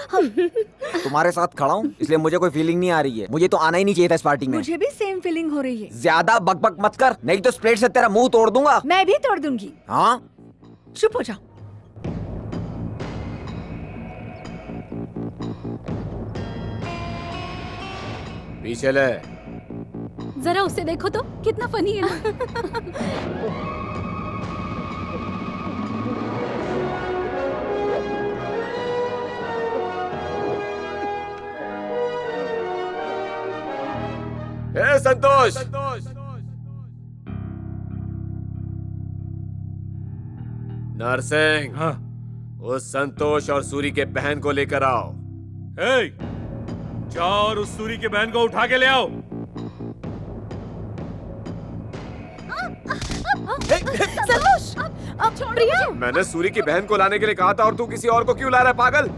तुम्हारे साथ खड़ा हूँ इसलिए मुझे कोई फीलिंग नहीं आ रही है। मुझे तो आना ही नहीं चाहिए था इस पार्टी में। मुझे भी सेम फीलिंग हो रही है। ज्यादा बकबक मत कर, नहीं तो स्प्लेट से तेरा मुंह तोड़ दूंगा। मैं भी तोड़ दूंगी। हाँ, चुप हो जाओ। पीछे ले। जरा उसे देखो तो कितना फनी है ना। ए संतोष, नरसिंह, हाँ? उस संतोष और सूरी के बहन को लेकर आओ। ए, जाओ और उस सूरी के बहन को उठा के ले आओ। संतोष, प्रिया, मैंने सूरी की बहन को लाने के लिए कहा था और तू किसी और को क्यों ला रहा है पागल?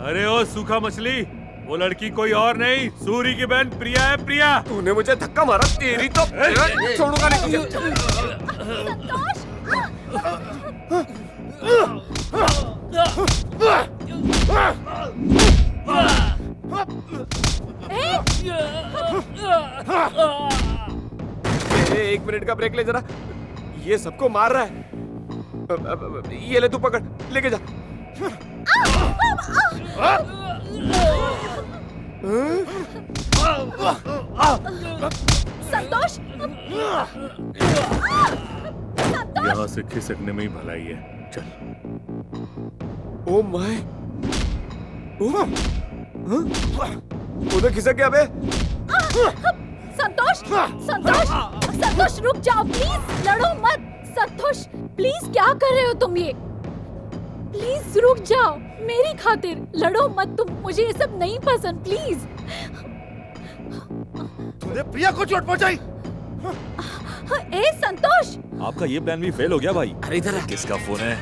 अरे ओ सूखा मछली, वो लड़की कोई और नहीं, सूरी की बहन प्रिया है। प्रिया, तूने मुझे धक्का मारा, तेरी तो छोड़ूंगा नहीं तुझे। एक मिनट का ब्रेक ले जरा। ये सबको मार रहा है। ये ले तू पकड़, लेके जा। संतोष, यहाँ से खिसकने में ही भलाई है। चल। ओ माय, उधर खिसक गया बे। संतोष, संतोष, संतोष रुक जाओ प्लीज, लड़ो मत। संतोष प्लीज, क्या कर रहे हो तुम ये? प्लीज रुक जाओ, मेरी खातिर लड़ो मत तुम। मुझे ये सब नहीं पसंद, प्लीज। तूने प्रिया को चोट पहुंचाई। ए संतोष, आपका ये प्लान भी फेल हो गया भाई। अरे इधर किसका फोन है?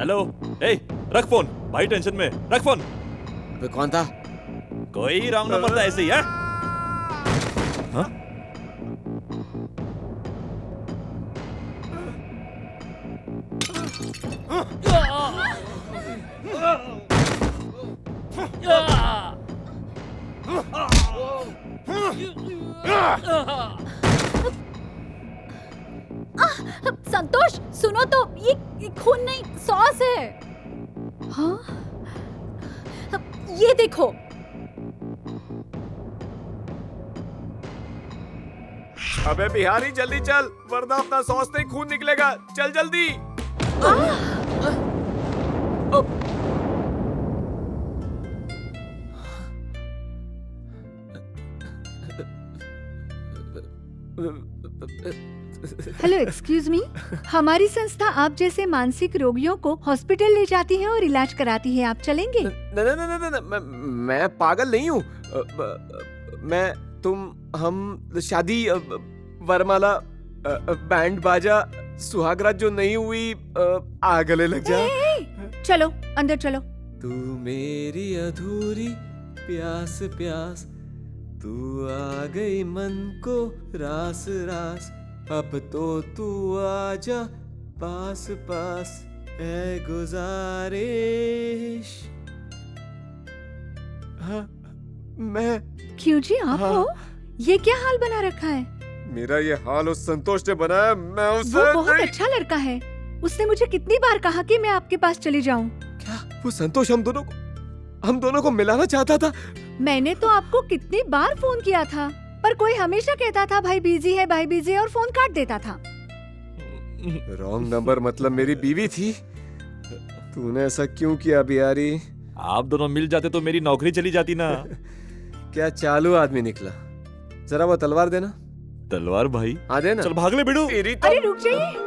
हेलो, ए रख फोन, भाई टेंशन में, रख फोन। अबे कौन था? कोई रॉन्ग नंबर था ऐसे ही है। हाँ? संतोष सुनो तो, ये खून नहीं सॉस है। हाँ, ये देखो। अबे बिहारी जल्दी चल, वरना अपना सॉस से खून निकलेगा। चल जल्दी। Hello, excuse me. हमारी संस्था आप जैसे मानसिक रोगियों को हॉस्पिटल ले जाती है और इलाज कराती है। आप चलेंगे? मैं पागल नहीं हूँ। हम शादी, वरमाला, बैंड बाजा, सुहागरात जो नहीं हुई, आ गले लग जा। चलो अंदर चलो। तू मेरी अधूरी प्यास प्यास, तू आ गई मन को रास रास। अब तो तू आजा पास पास, है गुजारिश। हाँ, मैं। क्यों जी, आप हो? ये क्या हाल बना रखा है? मेरा ये हाल उस संतोष ने बनाया। मैं उसे वो बहुत अच्छा लड़का है। उसने मुझे कितनी बार कहा कि मैं आपके पास चली जाऊं। क्या वो संतोष हम दोनों को मिलाना चाहता था? मैंने तो आपको कितनी बार फोन किया था, पर कोई हमेशा कहता था भाई बिजी है, भाई बिजी है, और फोन काट देता था। रॉन्ग नंबर मतलब मेरी बीवी थी। तूने ऐसा क्यों किया बिहारी? आप दोनों मिल जाते तो मेरी नौकरी चली जाती ना। क्या चालू आदमी निकला। जरा वो तलवार देना। तलवार भाई। हाँ दे ना। चल भाग ले बिडू। तेरी तो अरे रुक जाइए।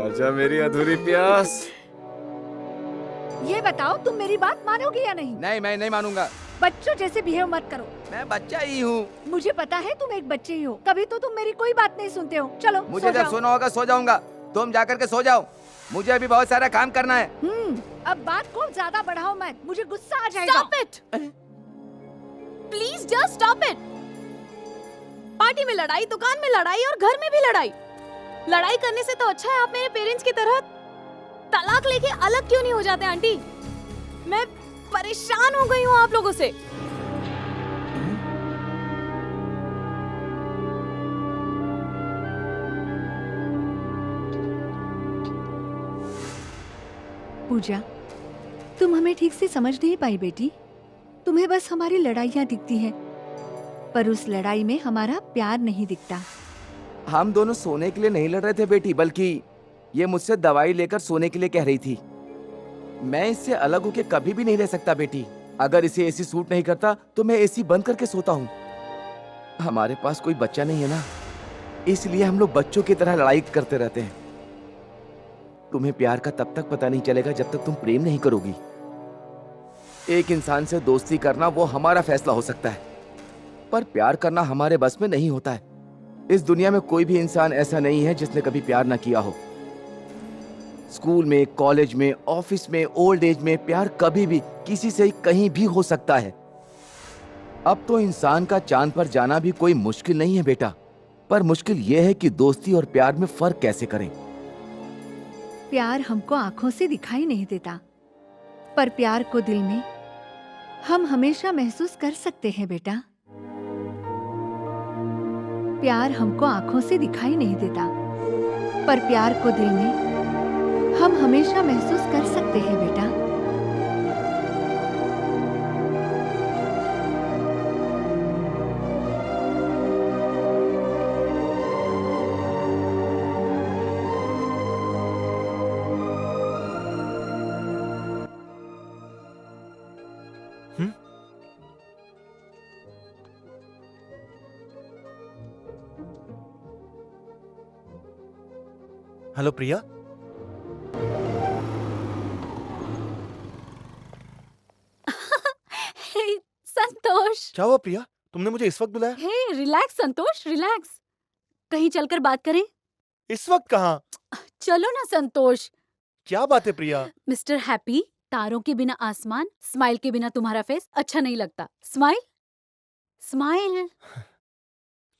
आजा मेरी अधूरी प्यास। ये बताओ तुम मेरी बात मानोगे या नहीं? नहीं, मैं नहीं मानूंगा। बच्चों जैसे बिहेव मत करो। मैं बच्चा ही हूँ। मुझे पता है तुम एक बच्चे ही हो, कभी तो तुम मेरी कोई बात नहीं सुनते हो। चलो मुझे सो जब जाओ। सोना होगा सो जाऊंगा, तुम जाकर के सो जाओ। मुझे अभी बहुत सारा काम करना है। अब बात को ज्यादा बढ़ाओ मत, मुझे गुस्सा आ जाएगा। Stop it, please just stop it. Party में लड़ाई, दुकान में लड़ाई और घर में भी लड़ाई। लड़ाई करने से तो अच्छा है आप मेरे पेरेंट्स की तरह तलाक लेके अलग क्यों नहीं हो जाते आंटी? मैं परेशान हो गई हूँ आप लोगों से। पूजा, तुम हमें ठीक से समझ नहीं पाई बेटी। तुम्हें बस हमारी लड़ाइयाँ दिखती हैं, पर उस लड़ाई में हमारा प्यार नहीं दिखता। हम दोनों सोने के लिए नहीं लड़ रहे थे बेटी, बल्कि ये मुझसे दवाई लेकर सोने के लिए कह रही थी। मैं इससे अलग होके कभी भी नहीं रह सकता बेटी। अगर इसे एसी सूट नहीं करता तो मैं एसी बंद करके सोता हूँ। हमारे पास कोई बच्चा नहीं है ना, इसलिए हम लोग बच्चों की तरह लड़ाई करते रहते हैं। तुम्हें प्यार का तब तक पता नहीं चलेगा जब तक तुम प्रेम नहीं करोगी। एक इंसान से दोस्ती करना वो हमारा फैसला हो सकता है, पर प्यार करना हमारे बस में नहीं होता है। इस दुनिया में कोई भी इंसान ऐसा नहीं है जिसने कभी प्यार ना किया हो। स्कूल में, कॉलेज में, ऑफिस में, ओल्ड एज में प्यार कभी भी किसी से कहीं भी हो सकता है। अब तो इंसान का चांद पर जाना भी कोई मुश्किल नहीं है बेटा, पर मुश्किल यह है कि दोस्ती और प्यार में फर्क कैसे करें। प्यार हमको आंखों से दिखाई नहीं देता, पर प्यार को दिल में हम हमेशा महसूस कर सकते हैं बेटा। प्यार हमको आंखों से दिखाई नहीं देता, पर प्यार को दिल में हम हमेशा महसूस कर सकते हैं बेटा। हेलो प्रिया। हे संतोष। क्या हुआ प्रिया, तुमने मुझे इस वक्त बुलाया? हे रिलैक्स संतोष, रिलैक्स। कहीं चलकर बात करें? इस वक्त कहाँ? चलो ना संतोष। क्या बात है प्रिया? मिस्टर हैप्पी, तारों के बिना आसमान, स्माइल के बिना तुम्हारा फेस अच्छा नहीं लगता। Smile, smile.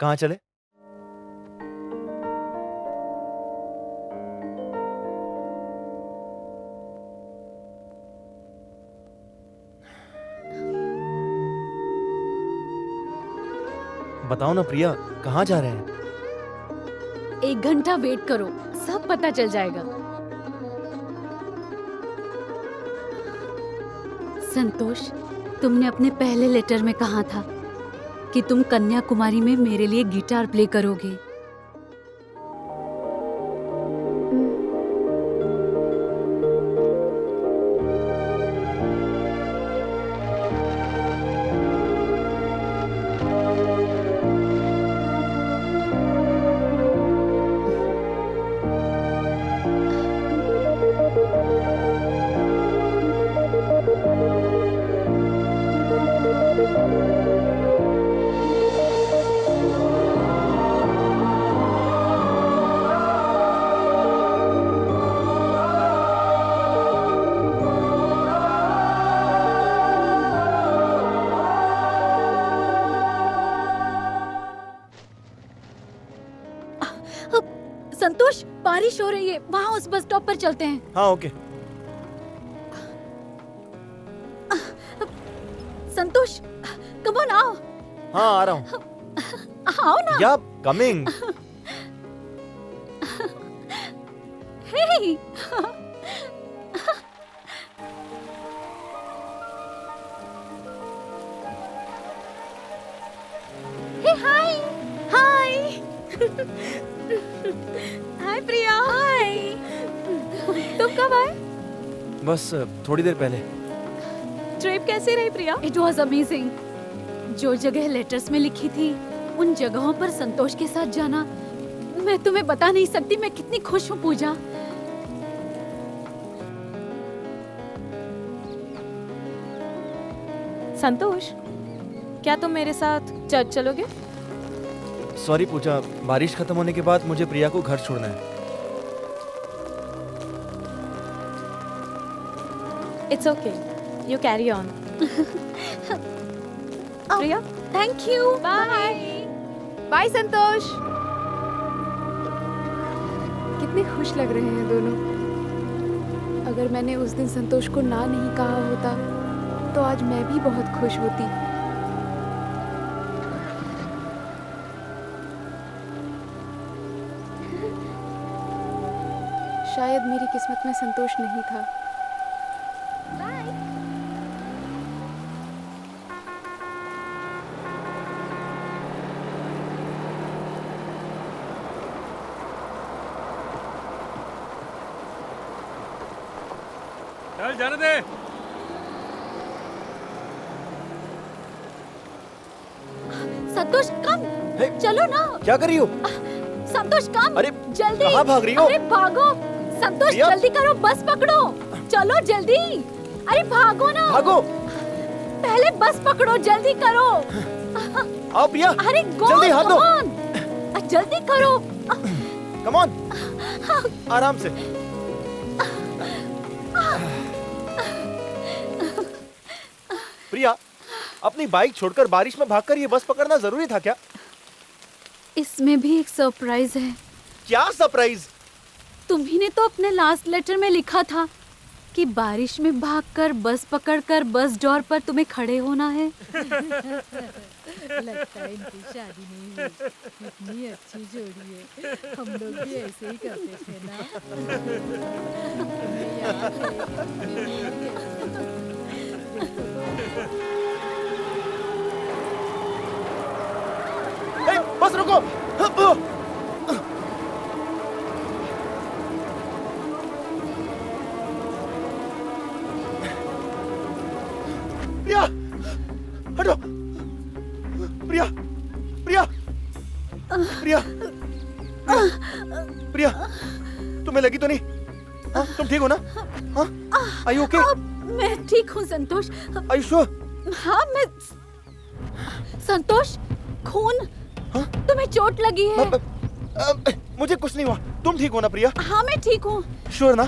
कहाँ चले? बताओ ना प्रिया, कहाँ जा रहे हैं? 1 घंटा वेट करो, सब पता चल जाएगा। संतोष, तुमने अपने पहले लेटर में कहा था कि तुम कन्याकुमारी में मेरे लिए गिटार प्ले करोगे। संतोष, बारिश हो रही है, वहाँ उस बस स्टॉप पर चलते हैं। हाँ ओके। संतोष, कम ऑन आओ। हाँ आ रहा हूँ। आओ ना। या कमिंग। हे। हे हाय। हाय। हाय प्रिया। हाय। तुम कब आए? बस थोड़ी देर पहले। ट्रिप कैसी रही प्रिया? It was amazing. जो जगह लेटर्स में लिखी थी उन जगहों पर संतोष के साथ जाना, मैं तुम्हें बता नहीं सकती मैं कितनी खुश हूँ पूजा। संतोष, क्या तुम मेरे साथ चर्च चलोगे? सॉरी पूजा, बारिश खत्म होने के बाद मुझे प्रिया को घर छोड़ना है। It's okay, you carry on. Priya, thank you. Bye. Bye Santosh. कितने खुश लग रहे हैं दोनों। अगर मैंने उस दिन संतोष को ना नहीं कहा होता तो आज मैं भी बहुत खुश होती। शायद मेरी किस्मत में संतोष नहीं था। चल जाने दे। संतोष कम, चलो ना। क्या कर रही हो? संतोष कम, अरे जल्दी। कहाँ भाग रही हो? अरे भागो संतोष, प्रिया? जल्दी करो, बस पकड़ो, चलो जल्दी। अरे भागो ना। भागो। पहले बस पकड़ो, जल्दी करो। आओ प्रिया। अरे गो, जल्दी हाथ दो। जल्दी करो। कम ऑन, आराम से। प्रिया, अपनी बाइक छोड़कर बारिश में भागकर ये बस पकड़ना जरूरी था क्या? इसमें भी एक सरप्राइज है। क्या सरप्राइज? तुम्ही ने तो अपने लास्ट लेटर में लिखा था कि बारिश में भागकर बस पकड़कर बस डोर पर तुम्हें खड़े होना है। लगता है इनकी शादी नहीं हुई। कितनी अच्छी जोड़ी है। हम लोग भी ऐसे ही करते थे ना। तुम्हें याद है? बस रुको। प्रिया, हटो। प्रिया, प्रिया, प्रिया, प्रिया, तुम्हें लगी तो नहीं? हाँ, तुम ठीक हो ना? हाँ, आर यू ओके? मैं ठीक हूँ संतोष। Are you sure? हाँ मैं। संतोष, खून। हाँ? तुम्हें चोट लगी है? मुझे कुछ नहीं हुआ। तुम ठीक हो ना प्रिया? हाँ मैं ठीक हूँ। श्योर ना?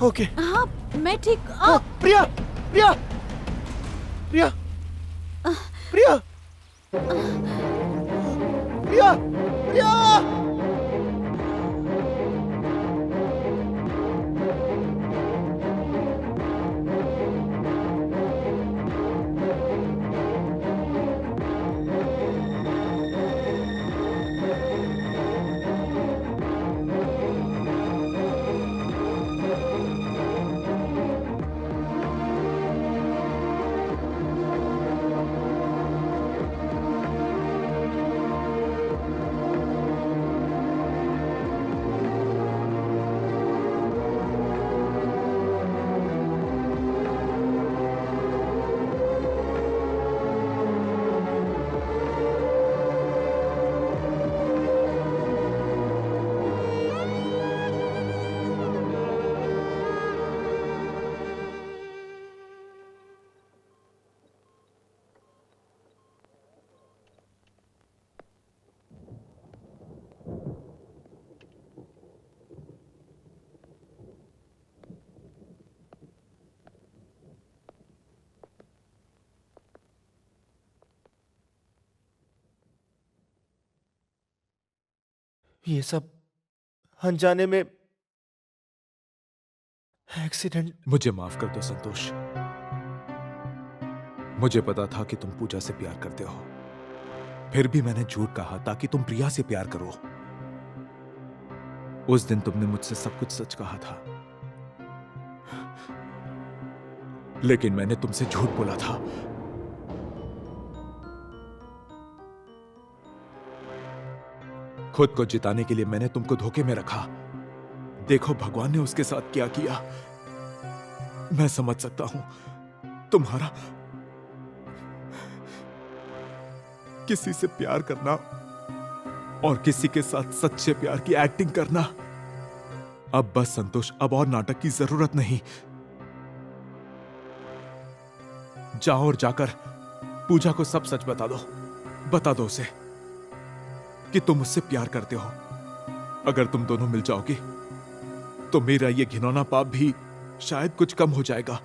ओके। हाँ मैं ठीक। प्रिया, प्रिया, प्रिया, प्रिया, प्रिया, प्रिया। ये सब अनजाने में एक्सीडेंट। मुझे माफ कर दो संतोष। मुझे पता था कि तुम पूजा से प्यार करते हो, फिर भी मैंने झूठ कहा ताकि तुम प्रिया से प्यार करो। उस दिन तुमने मुझसे सब कुछ सच कहा था, लेकिन मैंने तुमसे झूठ बोला था। खुद को जिताने के लिए मैंने तुमको धोखे में रखा। देखो भगवान ने उसके साथ क्या किया। मैं समझ सकता हूं तुम्हारा किसी से प्यार करना और किसी के साथ सच्चे प्यार की एक्टिंग करना। अब बस संतोष, अब और नाटक की जरूरत नहीं। जाओ और जाकर पूजा को सब सच बता दो। बता दो उसे कि तुम उससे प्यार करते हो। अगर तुम दोनों मिल जाओगी तो मेरा ये घिनौना पाप भी शायद कुछ कम हो जाएगा।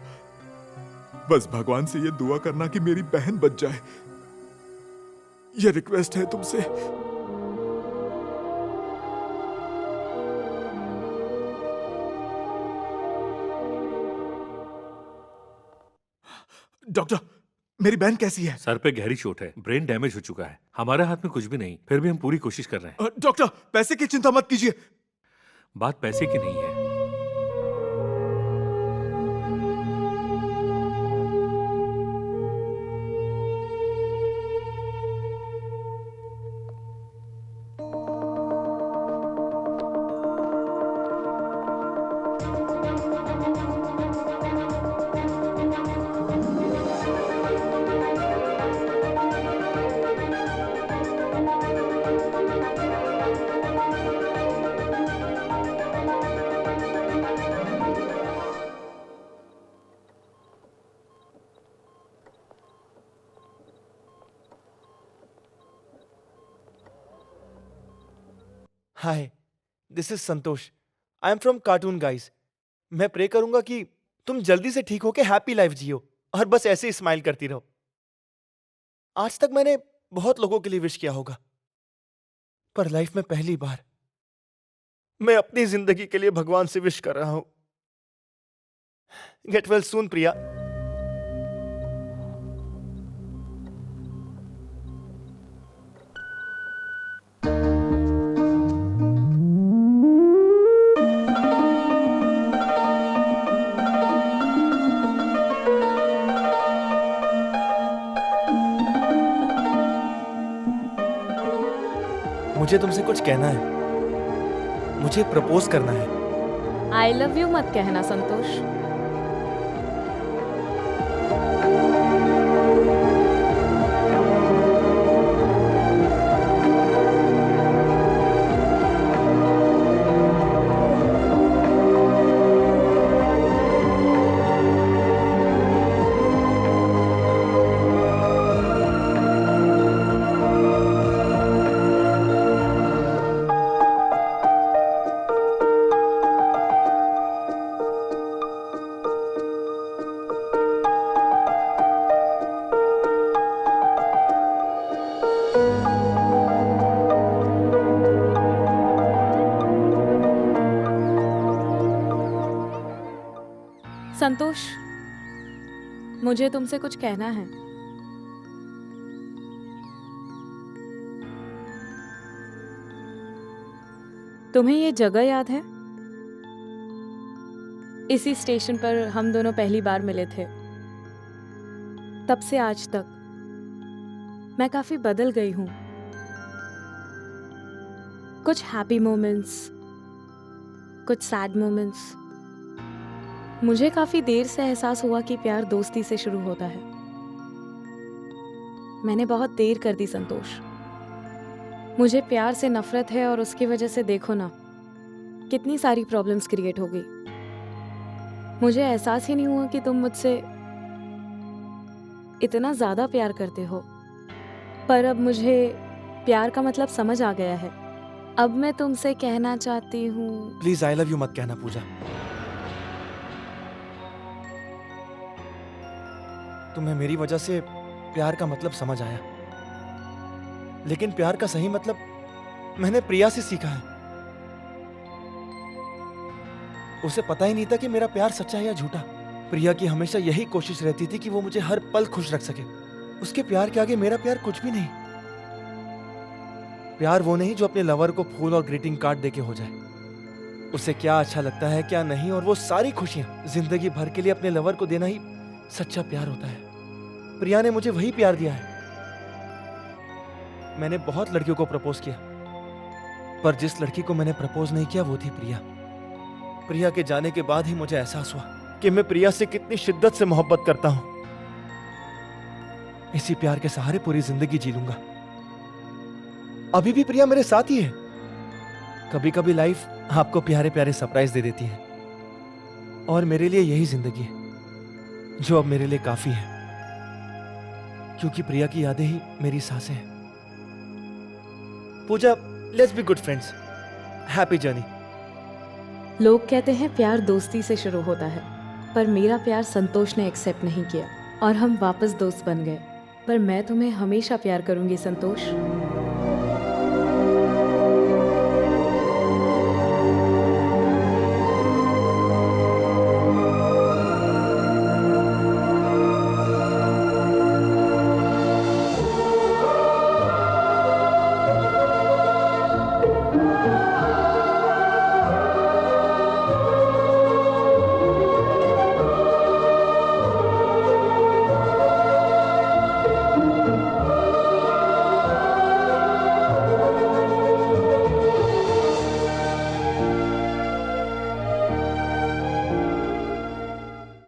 बस भगवान से ये दुआ करना कि मेरी बहन बच जाए। ये रिक्वेस्ट है तुमसे। डॉक्टर, मेरी बहन कैसी है? सर पे गहरी चोट है, ब्रेन डैमेज हो चुका है। हमारे हाथ में कुछ भी नहीं, फिर भी हम पूरी कोशिश कर रहे हैं। डॉक्टर, पैसे की चिंता मत कीजिए। बात पैसे की नहीं है। Hi, this is Santosh. I am from cartoon guys. मैं प्रे करूंगा कि तुम जल्दी से ठीक होके हैप्पी लाइफ जियो और बस ऐसे ही स्माइल करती रहो। आज तक मैंने बहुत लोगों के लिए विश किया होगा, पर लाइफ में पहली बार मैं अपनी जिंदगी के लिए भगवान से विश कर रहा हूं। गेट वेल सून प्रिया। मुझे तुमसे कुछ कहना है। मुझे प्रपोज करना है। आई लव यू मत कहना संतोष। संतोष, मुझे तुमसे कुछ कहना है। तुम्हें ये जगह याद है? इसी स्टेशन पर हम दोनों पहली बार मिले थे। तब से आज तक मैं काफी बदल गई हूं। कुछ हैप्पी मोमेंट्स, कुछ सैड मोमेंट्स। मुझे काफी देर से एहसास हुआ कि प्यार दोस्ती से शुरू होता है। मैंने बहुत देर कर दी संतोष। मुझे प्यार से नफरत है और उसकी वजह से देखो ना कितनी सारी प्रॉब्लम्स क्रिएट हो गई। मुझे एहसास ही नहीं हुआ कि तुम मुझसे इतना ज्यादा प्यार करते हो। पर अब मुझे प्यार का मतलब समझ आ गया है। अब मैं तुमसे कहना चाहती हूँ। प्लीज आई लव यू मत कहना पूजा। तुम्हें मेरी वजह से प्यार का मतलब समझ आया, लेकिन प्यार का सही मतलब मैंने प्रिया से सीखा है। उसे पता ही नहीं था कि मेरा प्यार सच्चा है या झूठा। प्रिया की हमेशा यही कोशिश रहती थी कि वो मुझे हर पल खुश रख सके। उसके प्यार के आगे मेरा प्यार कुछ भी नहीं। प्यार वो नहीं जो अपने लवर को फूल और ग्रीटिंग कार्ड देके हो जाए। उसे क्या अच्छा लगता है क्या नहीं, और वो सारी खुशियां जिंदगी भर के लिए अपने लवर को देना ही सच्चा प्यार होता है। प्रिया ने मुझे वही प्यार दिया है। मैंने बहुत लड़कियों को प्रपोज किया, पर जिस लड़की को मैंने प्रपोज नहीं किया वो थी प्रिया। प्रिया के जाने के बाद ही मुझे एहसास हुआ कि मैं प्रिया से कितनी शिद्दत से मोहब्बत करता हूं। इसी प्यार के सहारे पूरी जिंदगी जी लूंगा। अभी भी प्रिया मेरे साथ ही है। कभी कभी लाइफ आपको प्यारे प्यारे सरप्राइज दे देती है, और मेरे लिए यही जिंदगी है जो अब मेरे लिए काफी है, क्योंकि प्रिया की यादें ही मेरी सांसें हैं। Pooja, let's be good friends. Happy journey. लोग कहते हैं प्यार दोस्ती से शुरू होता है, पर मेरा प्यार संतोष ने एक्सेप्ट नहीं किया और हम वापस दोस्त बन गए। पर मैं तुम्हें हमेशा प्यार करूंगी संतोष।